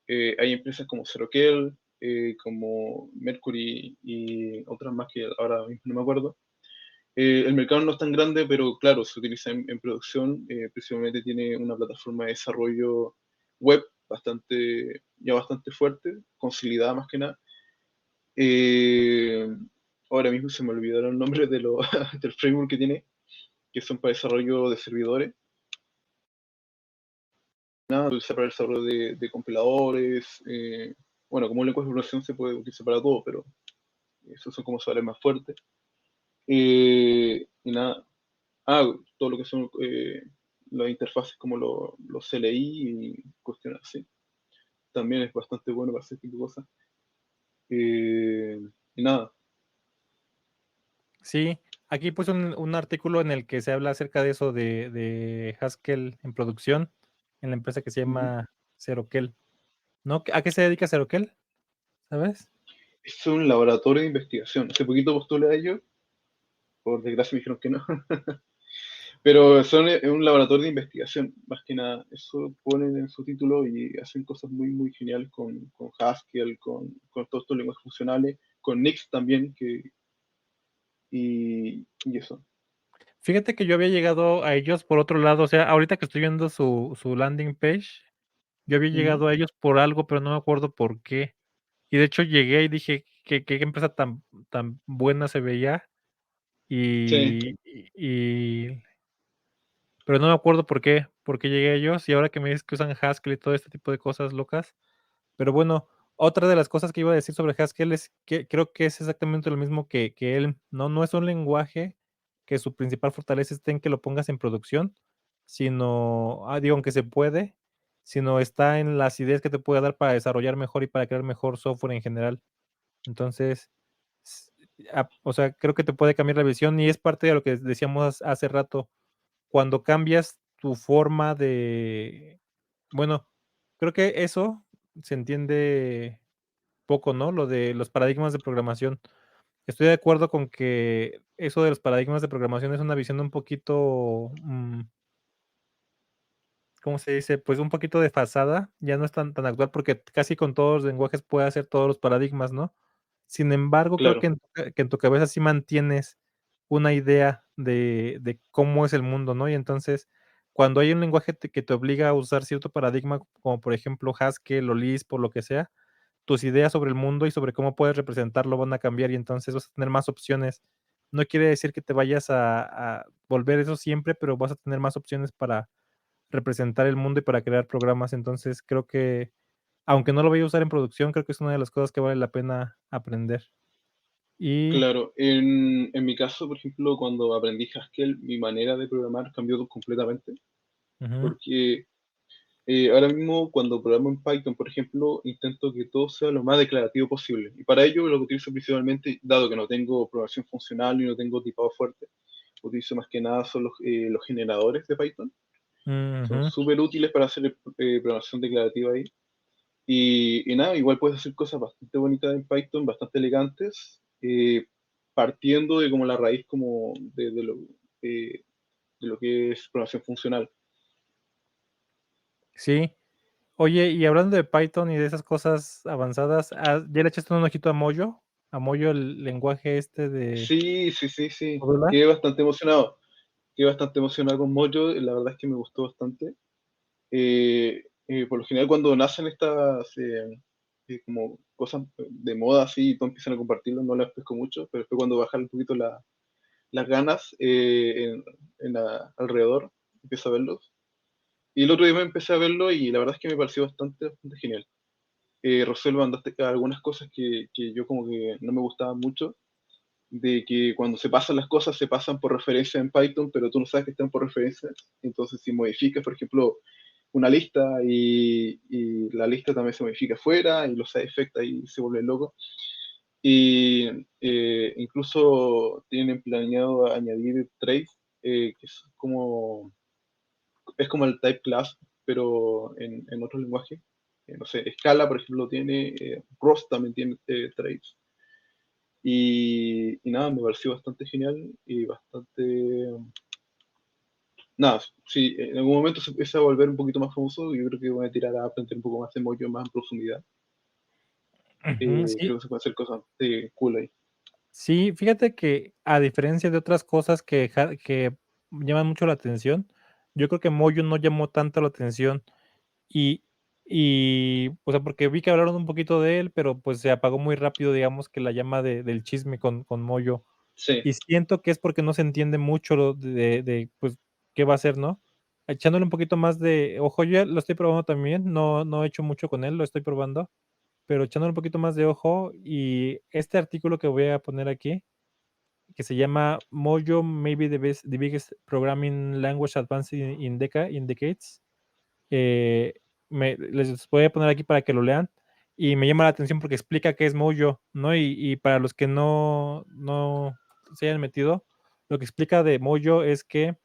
Hay empresas como Seroquel, como Mercury y otras más que ahora mismo no me acuerdo. El mercado no es tan grande, pero claro, se utiliza en producción. Principalmente tiene una plataforma de desarrollo web bastante fuerte, consolidada más que nada. Eh, Ahora mismo se me olvidaron el nombre del framework que tiene, que son para desarrollo de servidores. Nada, se usa para el desarrollo de compiladores. Bueno, como un lenguaje de programación se puede utilizar para todo, pero esos son como saberes más fuertes. Y nada, todo lo que son las interfaces como los CLI y cuestiones así. También es bastante bueno para ese tipo de cosas. Eh, y nada, Sí, aquí puse un artículo en el que se habla acerca de eso de Haskell en producción en la empresa que se ujú. llama Seroquel, ¿no? ¿A qué se dedica Seroquel? ¿Sabes? Es un laboratorio de investigación. Hace poquito postulé a ellos, por desgracia me dijeron que no. Pero son un laboratorio de investigación, más que nada. Eso ponen en su título y hacen cosas muy, muy geniales con Haskell, con todos estos lenguajes funcionales, con Nix también, y eso. Fíjate que yo había llegado a ellos por otro lado, o sea, ahorita que estoy viendo su landing page, yo había Ujú. llegado a ellos por algo, pero no me acuerdo por qué. Y de hecho llegué y dije: "Qué empresa tan buena se veía", Sí, y pero no me acuerdo por qué llegué a ellos, y ahora que me dices que usan Haskell y todo este tipo de cosas locas. Pero bueno, otra de las cosas que iba a decir sobre Haskell es que creo que es exactamente lo mismo que él, ¿no? No es un lenguaje que su principal fortaleza esté en que lo pongas en producción, sino, digo, aunque se puede, sino está en las ideas que te puede dar para desarrollar mejor y para crear mejor software en general. Entonces, s o sea, creo que te puede cambiar la visión y es parte de lo que decíamos hace rato. Cuando cambias tu forma de bueno, creo que eso se entiende poco, ¿no? Lo de los paradigmas de programación. Estoy de acuerdo con que eso de los paradigmas de programación es una visión un poquito, ¿cómo se dice? Pues un poquito desfasada, ya no es tan actual porque casi con todos los lenguajes puede hacer todos los paradigmas, ¿no? Sin embargo, creo claro, que en tu cabeza sí mantienes una idea de cómo es el mundo, ¿no? Y entonces, cuando hay un lenguaje que te obliga a usar cierto paradigma, como por ejemplo Haskell o Lisp o lo que sea, tus ideas sobre el mundo y sobre cómo puedes representarlo van a cambiar y entonces vas a tener más opciones. No quiere decir que te vayas a volver eso siempre, pero vas a tener más opciones para representar el mundo y para crear programas. Entonces, creo que, aunque no lo voy a usar en producción, creo que es una de las cosas que vale la pena aprender. Y claro. En mi caso, por ejemplo, cuando aprendí Haskell, mi manera de programar cambió completamente, ujú, porque ahora mismo cuando programo en Python, por ejemplo, intento que todo sea lo más declarativo posible. Y para ello lo que utilizo principalmente, dado que no tengo programación funcional y no tengo tipado fuerte, utilizo más que nada son los generadores de Python. Son ujú. súper útiles para hacer programación declarativa ahí. Y nada, igual puedes hacer cosas bastante bonitas en Python, bastante elegantes, partiendo de como la raíz como eh, de lo que es programación funcional. Sí. Oye, y hablando de Python y de esas cosas avanzadas, ¿ya le echaste un ojito a Mojo? ¿A Mojo, el lenguaje este de Sí, sí, sí, sí. modular? Quedé bastante emocionado. Quedé bastante emocionado con Mojo. La verdad es que me gustó bastante. Por lo general, cuando nacen estas como cosas de moda así y todos empiezan a compartirlo, no las pesco mucho, pero después cuando bajan un poquito las ganas alrededor, empiezo a verlos. Y el otro día me empecé a verlo y la verdad es que me pareció bastante genial. Resuelve algunas cosas que yo como que no me gustaban mucho, de que cuando se pasan las cosas se pasan por referencia en Python, pero tú no sabes que están por referencia. Entonces, si modificas, por ejemplo, una lista y la lista también se modifica fuera y los side effects ahí se vuelven locos. Y incluso tienen planeado añadir trace, que es como el type class. pero en otro lenguaje. No sé, Scala, por ejemplo, tiene, Rust también tiene traits. Y nada, me pareció bastante genial y bastante... Nada, si en algún momento se empieza a volver un poquito más famoso, yo creo que voy a tirar a aprender un poco más de Mojo más en profundidad. Ujú, sí, Creo que se puede hacer cosas de cool ahí. sí, fíjate que a diferencia de otras cosas que llaman mucho la atención, yo creo que Moyo no llamó tanto la atención y o sea, porque vi que hablaron un poquito de él, pero, pues, se apagó muy rápido, digamos, que la llama del chisme con Moyo, Sí, y siento que es porque no se entiende mucho lo pues, qué va a hacer, ¿no? Echándole un poquito más de ojo, yo ya lo estoy probando también, no he hecho mucho con él, lo estoy probando, pero echándole un poquito más de ojo, y este artículo que voy a poner aquí, que se llama Mojo maybe the biggest programming language advance in decades. Eh, les voy a poner aquí para que lo lean. Y me llama la atención porque explica qué es Mojo, ¿no? Y para los que no se hayan metido, lo que explica de Mojo es que,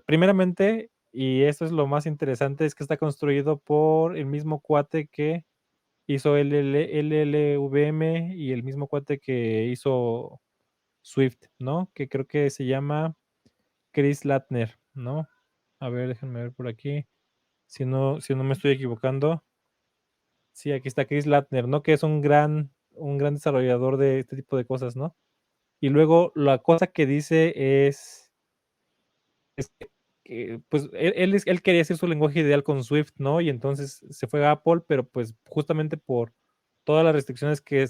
primeramente, y esto es lo más interesante, es que está construido por el mismo cuate que hizo LLVM y el mismo cuate que hizo Swift, ¿no? Que creo que se llama Chris Latner, ¿no? A ver, déjenme ver por aquí. Si no me estoy equivocando. Sí, aquí está Chris Latner, ¿no? Que es un gran desarrollador de este tipo de cosas, ¿no? Y luego la cosa que dice es que, pues, él quería hacer su lenguaje ideal con Swift, ¿no? Y entonces se fue a Apple, pero, pues, justamente por todas las restricciones que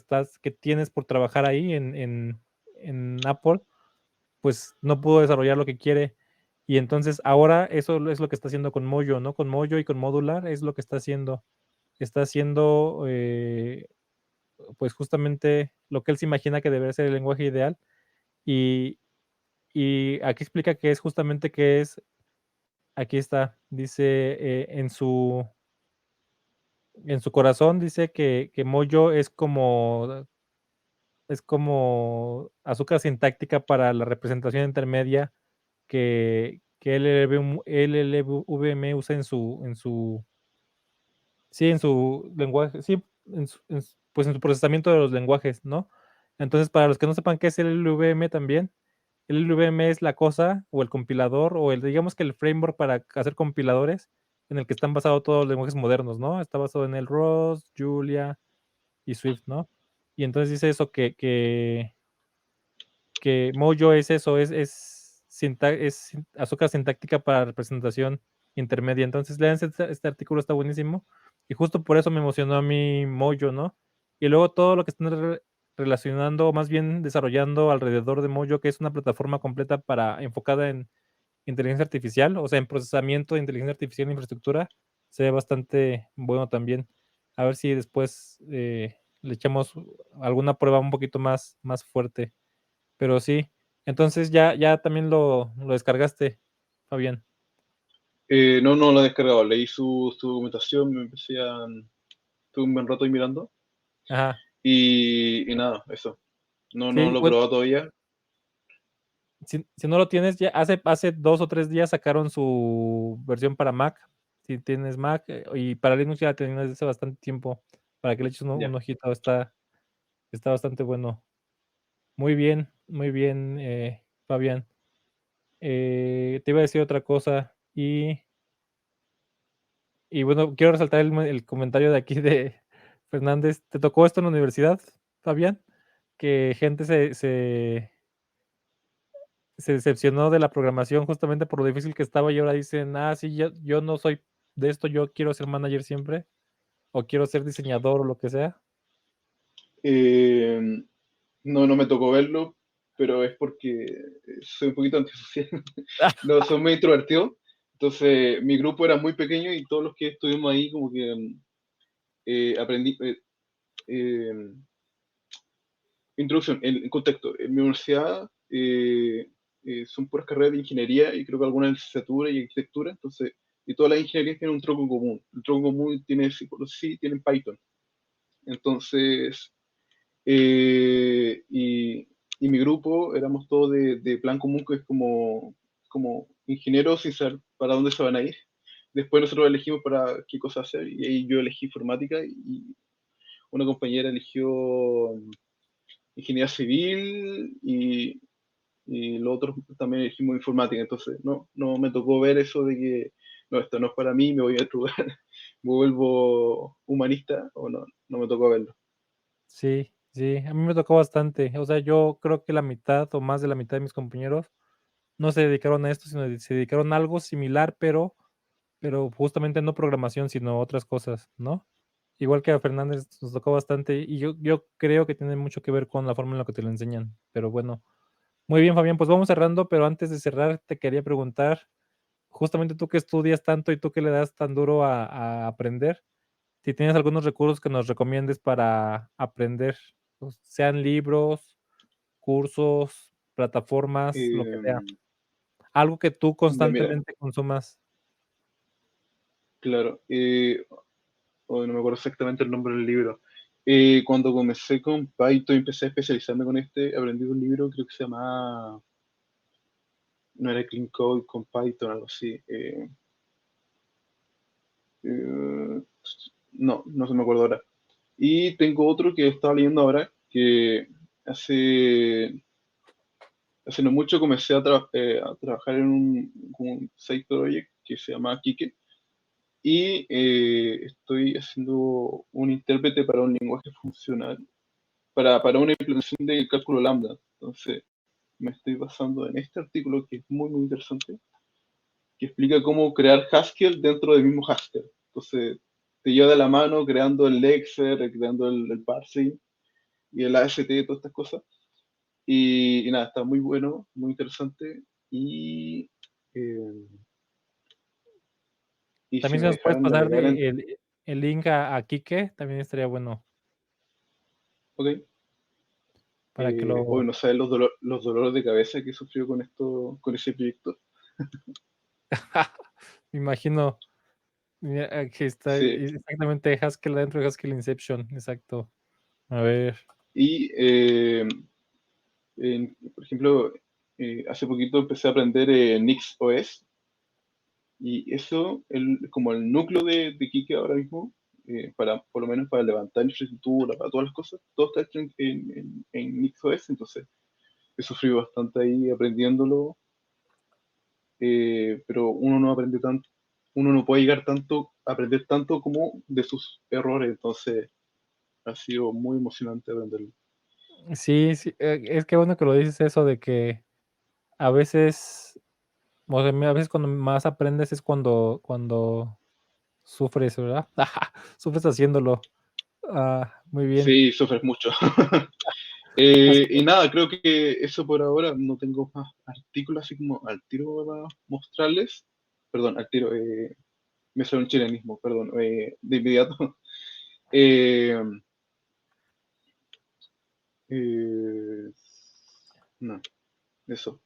tienes por trabajar ahí en Apple, pues no pudo desarrollar lo que quiere. Y entonces ahora eso es lo que está haciendo con Mojo, ¿no? Con Mojo y con Modular es lo que está haciendo. Está haciendo, pues justamente lo que él se imagina que debería ser el lenguaje ideal. Y, y aquí explica que es justamente que es, aquí está, dice en su corazón, dice que Mojo es como azúcar sintáctica para la representación intermedia que LLVM usa en su lenguaje, sí, pues en su procesamiento de los lenguajes, ¿no? Entonces, para los que no sepan qué es el LLVM también, el LLVM es la cosa o el compilador o digamos que el framework para hacer compiladores en el que están basados todos los lenguajes modernos, ¿no? Está basado en el Rust, Julia y Swift, ¿no? Y entonces dice eso que Mojo es eso, es azúcar sintáctica para representación intermedia. Entonces, lean este artículo, está buenísimo. Y justo por eso me emocionó a mí Mojo, ¿no? Y luego todo lo que están relacionando, o más bien desarrollando alrededor de Mojo, que es una plataforma completa enfocada en inteligencia artificial, o sea, en procesamiento de inteligencia artificial en infraestructura, se ve bastante bueno también. A ver si después le echamos alguna prueba un poquito más fuerte. Pero sí, entonces ya también lo descargaste, Fabián. no lo he descargado, leí su documentación, me empecé a... Estuve un buen rato ahí mirando Ajá. y nada, eso. No Sí, lo he bueno, probado todavía. si no lo tienes, ya hace 2 o 3 días sacaron su versión para Mac. Si tienes Mac, y para Linux ya la tenían desde hace bastante tiempo, para que le eches un Ya. ojito, está bastante bueno. Muy bien, Fabián. Te iba a decir otra cosa, y bueno, quiero resaltar el comentario de aquí de Fernández. ¿Te tocó esto en la universidad, Fabián? Que gente se decepcionó de la programación justamente por lo difícil que estaba y ahora dicen, sí, yo no soy de esto, yo quiero ser manager siempre o quiero ser diseñador o lo que sea. Eh, no me tocó verlo, pero es porque soy un poquito antisocial. No, soy muy introvertido. Entonces, mi grupo era muy pequeño y todos los que estuvimos ahí, como que aprendí. Eh, Introducción, en contexto. En mi universidad son puras carreras de ingeniería y creo que algunas de licenciatura y arquitectura. Entonces, y todas las ingenierías tienen un tronco común. El tronco común tiene sí, tienen Python. Entonces, y mi grupo éramos todos de plan común, que es como ingenieros sin saber para dónde se van a ir. después nosotros elegimos para qué cosa hacer y ahí yo elegí informática y una compañera eligió ingeniería civil y los otros también elegimos informática. Entonces no me tocó ver eso de que no, esto no es para mí, me voy a otro lugar, me vuelvo humanista o no me tocó verlo. Sí, sí, a mí me tocó bastante. O sea, yo creo que la mitad o más de la mitad de mis compañeros no se dedicaron a esto, sino se dedicaron a algo similar, pero justamente no programación, sino otras cosas, ¿no? Igual que a Fernández nos tocó bastante, y yo creo que tiene mucho que ver con la forma en la que te lo enseñan. Pero bueno, muy bien, Fabián, pues vamos cerrando, pero antes de cerrar te quería preguntar, justamente tú que estudias tanto y tú que le das tan duro a aprender, si tienes algunos recursos que nos recomiendes para aprender, pues, sean libros, cursos, plataformas, lo que sea. Eh, Algo que tú ya mira, constantemente consumas. claro, hoy no me acuerdo exactamente el nombre del libro. Cuando comencé con Python y empecé a especializarme con este, aprendí un libro, creo que se llama, no era Clean Code con Python, algo así. Eh, no se me acuerdo ahora. Y tengo otro que estaba leyendo ahora, que hace, hace no mucho comencé a trabajar en un side project que se llama Kike, y estoy haciendo un intérprete para un lenguaje funcional, para una implementación de cálculo lambda. Entonces, me estoy basando en este artículo que es muy interesante, que explica cómo crear Haskell dentro del mismo Haskell. Entonces, te lleva de la mano creando el Lexer, creando el parsing y el AST, todas estas cosas. Y nada, está muy bueno, muy interesante. Eh, y si También si me nos puedes dejaran pasar navegar en... de el link a Kike, también estaría bueno Ok, para que hoy lo no sabes los dolores de cabeza que sufrió con esto, con ese proyecto. me imagino, mira, aquí está, Sí. exactamente Haskell dentro de Haskell Inception, exacto. A ver, Y, por ejemplo, hace poquito empecé a aprender NixOS. Y eso, como el núcleo de Kike ahora mismo, por lo menos para levantar infraestructura, para todas las cosas, todo está hecho en NixOS, entonces he sufrido bastante ahí aprendiéndolo, pero uno no aprende tanto, uno no puede llegar tanto, a aprender tanto como de sus errores, entonces ha sido muy emocionante aprenderlo. sí, sí, es que bueno que lo dices eso de que a veces, o sea, a veces cuando más aprendes es cuando sufres, ¿verdad? Sufres haciéndolo. Ah, muy bien. Sí, sufres mucho. Así Y nada, creo que eso por ahora, no tengo más artículos así como al tiro para mostrarles. Perdón, al tiro, me salió un chilenismo, perdón, de inmediato. Eh, eh, no, eso,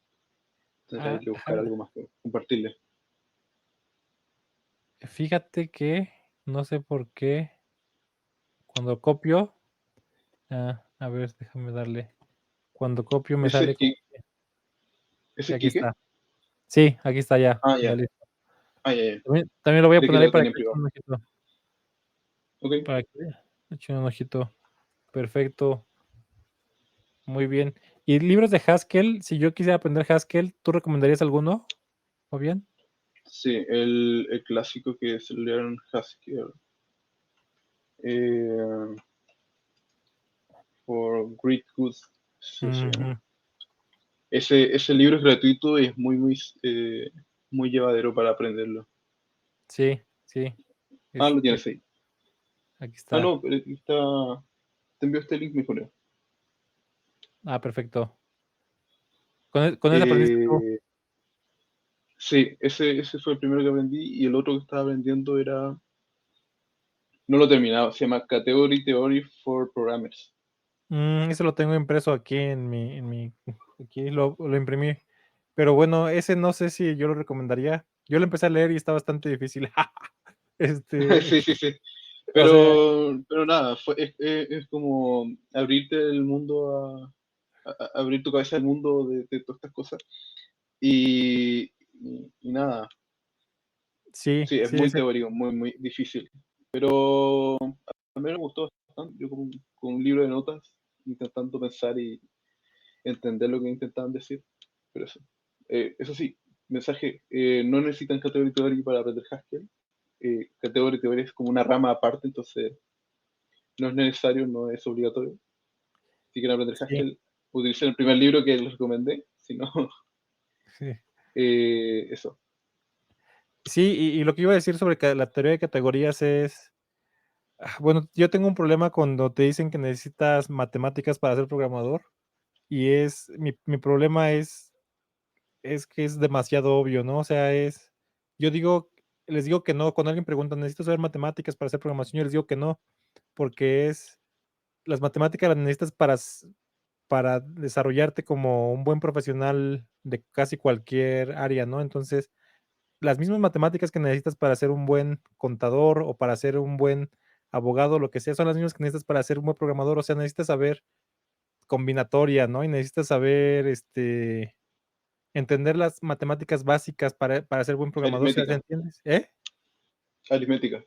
tendré ah, que buscar déjame algo más que compartirles. fíjate que no sé por qué cuando copio, a ver, déjame darle. Cuando copio me ¿Ese sale es, como ese sí, es aquí Quique? está. Sí, aquí está ya, Ah, ya ya, listo. ya. También lo voy a Creí que poner ahí lo para tenía que en le echen privado. un ojito, Ok, para que le echen un ojito. Perfecto, muy bien. Y libros de Haskell, si yo quisiera aprender Haskell, ¿tú recomendarías alguno, Fabián? sí, el clásico que es el Learn Haskell. Eh, for Great Good, sí, se llama. Ujú. Ese libro es gratuito y es muy llevadero para aprenderlo. Sí, sí, Ah, lo este, tienes ahí. aquí Ah, está. no, pero aquí está. Te envío este link, mi Julio. Perfecto. Con ese aprendiste tú. Eh, sí, ese fue el primero que aprendí y el otro que estaba aprendiendo era. No lo he terminado, se llama Category Theory for Programmers. Ese lo tengo impreso aquí aquí lo imprimí. Pero bueno, ese no sé si yo lo recomendaría. Yo lo empecé a leer y está bastante difícil. Este, Sí, sí, sí. o sea, Pero nada, es como abrirte el mundo abrir tu cabeza al mundo de todas estas cosas. Y nada, Sí, Sí, es sí, muy teórico, muy, muy difícil. Pero a mí me gustó bastante. Yo con un libro de notas, intentando pensar y entender lo que intentaban decir. Pero eso sí, mensaje, no necesitan Category Theory para aprender Haskell. Category Theory es como una rama aparte, entonces no es necesario, no es obligatorio. Si quieren aprender sí, Haskell, utilicen el primer libro que les recomendé, si no, sí. eso. Sí, y lo que iba a decir sobre la teoría de categorías es, bueno, yo tengo un problema cuando te dicen que necesitas matemáticas para ser programador y mi problema es que es demasiado obvio, ¿no? O sea, yo digo, les digo que no, cuando alguien pregunta, ¿necesito saber matemáticas para hacer programación? Yo les digo que no, porque las matemáticas las necesitas para desarrollarte como un buen profesional de casi cualquier área, ¿no? Entonces, las mismas matemáticas que necesitas para ser un buen contador o para ser un buen abogado, lo que sea, son las mismas que necesitas para ser un buen programador. O sea, necesitas saber combinatoria, ¿no? Y necesitas saber, entender las matemáticas básicas para ser buen programador, ¿sí las Aritmética, entiendes? ¿Eh? aritmética,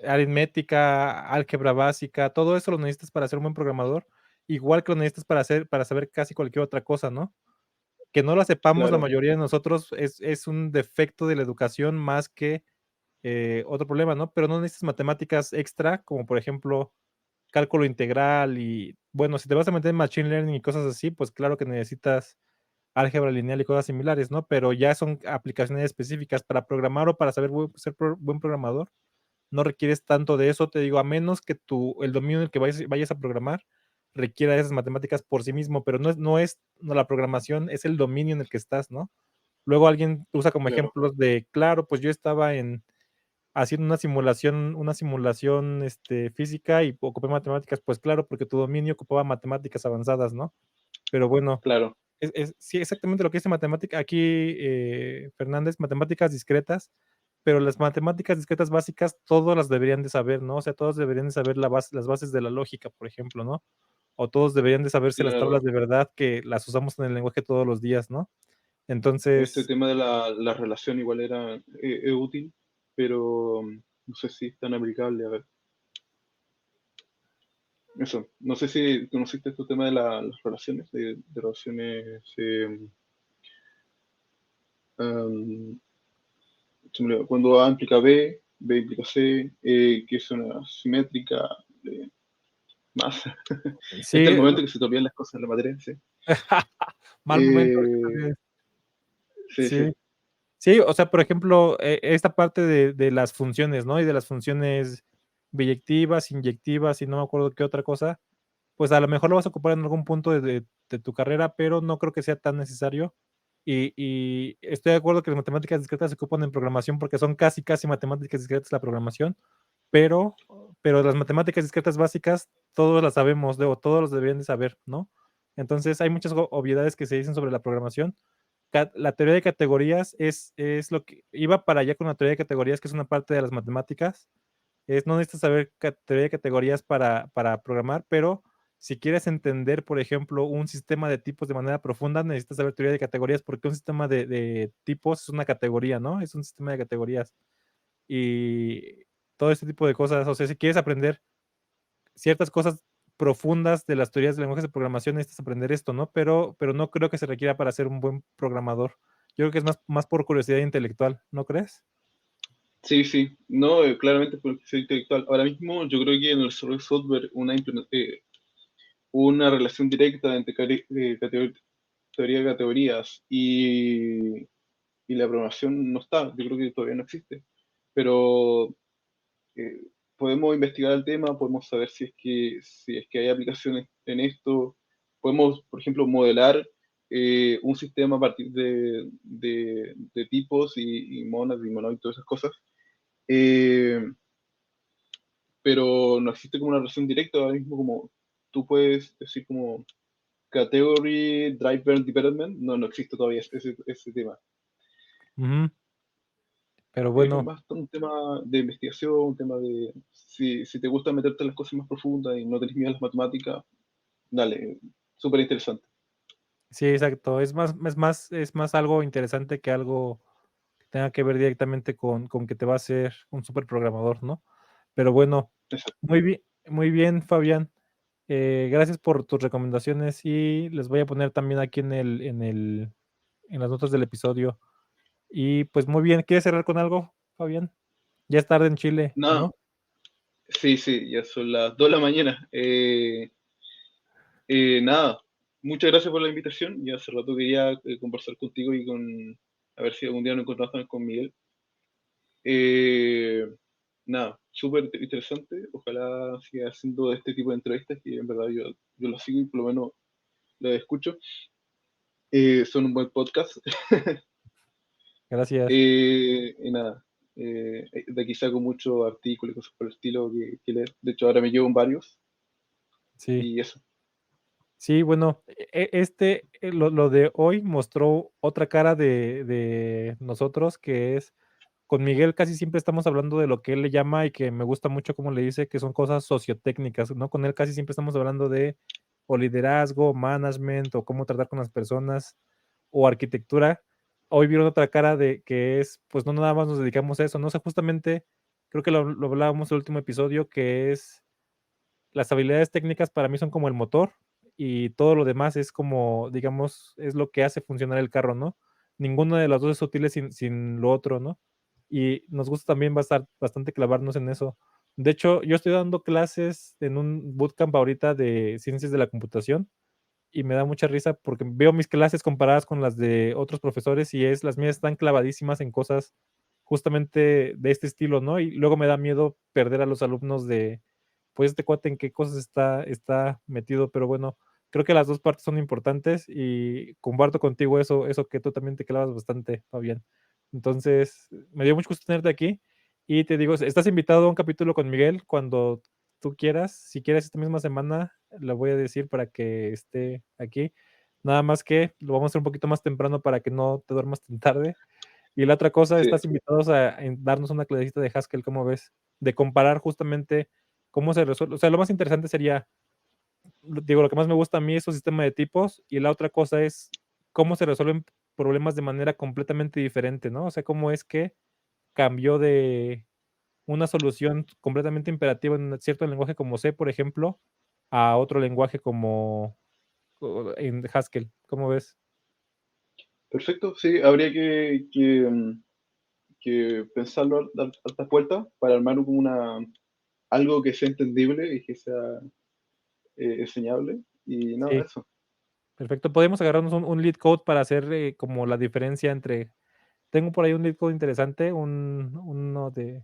Aritmética, álgebra básica, todo eso lo necesitas para ser un buen programador, igual que lo necesitas para saber casi cualquier otra cosa, ¿no? Que no la sepamos la claro, mayoría de nosotros es un defecto de la educación más que otro problema, ¿no? Pero no necesitas matemáticas extra, como por ejemplo cálculo integral y bueno, si te vas a meter en machine learning y cosas así, pues claro que necesitas álgebra lineal y cosas similares, ¿no? Pero ya son aplicaciones específicas para programar o para saber ser buen programador. No requieres tanto de eso, te digo, a menos que el dominio en el que vayas a programar requiera esas matemáticas por sí mismo, pero no la programación, es el dominio en el que estás, ¿no? Luego alguien usa como claro, ejemplos de, claro, pues yo estaba haciendo una simulación física y ocupé matemáticas, pues claro, porque tu dominio ocupaba matemáticas avanzadas, ¿no? Pero bueno, claro, sí, exactamente lo que dice matemática aquí, Fernández, matemáticas discretas, pero las matemáticas discretas básicas todos las deberían de saber, ¿no? O sea, todos deberían de saber las bases de la lógica, por ejemplo, ¿no? O todos deberían de saberse las tablas claro. de verdad que las usamos en el lenguaje todos los días, ¿no? Este Entonces, tema de la relación igual era útil, pero no sé si es tan aplicable. A ver, eso. No sé si conociste este tema de las relaciones, de relaciones. Um, Cuando A implica B, B implica C, que es una simétrica. Más. Este es el sí, momento que se te olvidan las cosas en la materia. Sí, mal momento. Eh, sí, sí, Sí. Sí, o sea, por ejemplo, esta parte de las funciones, ¿no? Y de las funciones biyectivas, inyectivas y no me acuerdo qué otra cosa, pues a lo mejor lo vas a ocupar en algún punto de tu carrera, pero no creo que sea tan necesario. Y estoy de acuerdo que las matemáticas discretas se ocupan en programación porque son casi, casi matemáticas discretas la programación, pero, pero las matemáticas discretas básicas todos las sabemos, o todos los deberían de saber, ¿no? Entonces hay muchas obviedades que se dicen sobre la programación. La teoría de categorías es lo que iba para allá con la teoría de categorías, que es una parte de las matemáticas. No necesitas saber teoría de categorías para programar, pero si quieres entender, por ejemplo, un sistema de tipos de manera profunda, necesitas saber teoría de categorías, porque un sistema de tipos es una categoría, ¿no? Es un sistema de categorías. Y todo este tipo de cosas, o sea, si quieres aprender ciertas cosas profundas de las teorías de lenguajes de programación, necesitas aprender esto, ¿no? Pero no creo que se requiera para ser un buen programador. Yo creo que es más por curiosidad intelectual, ¿no crees? sí, sí. No, claramente porque soy intelectual. Ahora mismo yo creo que en el software una relación directa entre teoría de categorías y la programación no está. Yo creo que todavía no existe. Pero eh, podemos investigar el tema, podemos saber si es que hay aplicaciones en esto, podemos, por ejemplo, modelar un sistema a partir de tipos y monas y monoides y todas esas cosas, eh, pero no existe como una relación directa ahora mismo como tú puedes decir como category driver development, no existe todavía ese tema. Ujú. Pero Es bueno, más un tema de investigación, un tema de si te gusta meterte en las cosas más profundas y no tenés miedo a las matemáticas, dale, súper interesante. sí, exacto. Es más algo interesante que algo tenga que ver directamente con que te va a ser un super programador, ¿no? Pero bueno, Exacto. muy bien, Fabián. Gracias por tus recomendaciones y les voy a poner también aquí en las notas del episodio. Y pues muy bien, ¿quieres cerrar con algo, Fabián? Ya es tarde en Chile, Nada, ¿no? sí, sí, ya son las 2 de la mañana. Nada, muchas gracias por la invitación. Ya hace rato quería conversar contigo y a ver si algún día nos encontramos también con Miguel. Eh, Nada, súper interesante. Ojalá siga haciendo este tipo de entrevistas que en verdad yo lo sigo y por lo menos lo escucho. Son un buen podcast. Gracias. Y nada, de aquí saco muchos artículos y cosas por el estilo que leer. De hecho, ahora me llevo varios Sí. y eso. Sí, bueno, lo de hoy mostró otra cara de nosotros, que es con Miguel casi siempre estamos hablando de lo que él le llama y que me gusta mucho cómo le dice que son cosas sociotécnicas, ¿no? Con él casi siempre estamos hablando de o liderazgo, management, o cómo tratar con las personas, o arquitectura. Hoy vieron otra cara de que es, pues no nada más nos dedicamos a eso, ¿no? O sea, justamente creo que lo hablábamos el último episodio, que es las habilidades técnicas para mí son como el motor y todo lo demás es como, digamos, es lo que hace funcionar el carro, ¿no? Ninguna de las dos es útil sin lo otro, ¿no? Y nos gusta también bastante clavarnos en eso. De hecho, yo estoy dando clases en un bootcamp ahorita de ciencias de la computación y me da mucha risa porque veo mis clases comparadas con las de otros profesores y las mías están clavadísimas en cosas justamente de este estilo, ¿no? Y luego me da miedo perder a los alumnos de, pues, este cuate en qué cosas está metido, pero bueno, creo que las dos partes son importantes y comparto contigo eso que tú también te clavas bastante, Fabián. Entonces, me dio mucho gusto tenerte aquí y te digo, estás invitado a un capítulo con Miguel cuando tú quieras. Si quieres esta misma semana, le voy a decir para que esté aquí. Nada más que lo vamos a hacer un poquito más temprano para que no te duermas tan tarde. Y la otra cosa, Sí, estás invitados a darnos una clasecita de Haskell, ¿cómo ves? De comparar justamente cómo se resuelve. O sea, lo más interesante sería, digo, lo que más me gusta a mí es un sistema de tipos y la otra cosa es cómo se resuelven problemas de manera completamente diferente, ¿no? O sea, cómo es que cambió de una solución completamente imperativa en un cierto lenguaje como C, por ejemplo, a otro lenguaje como en Haskell. ¿Cómo ves? perfecto. Sí, habría que pensarlo, dar hartas vueltas para armar como algo que sea entendible y que sea enseñable. Y nada, Sí, eso. perfecto. Podemos agarrarnos un lead code para hacer como la diferencia entre. Tengo por ahí un lead code interesante, uno de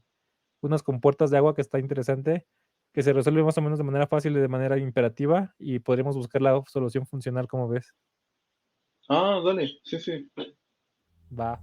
unas compuertas de agua que está interesante, que se resuelve más o menos de manera fácil y de manera imperativa y podríamos buscar la solución funcional, ¿cómo ves? Ah, dale, sí, sí. Va.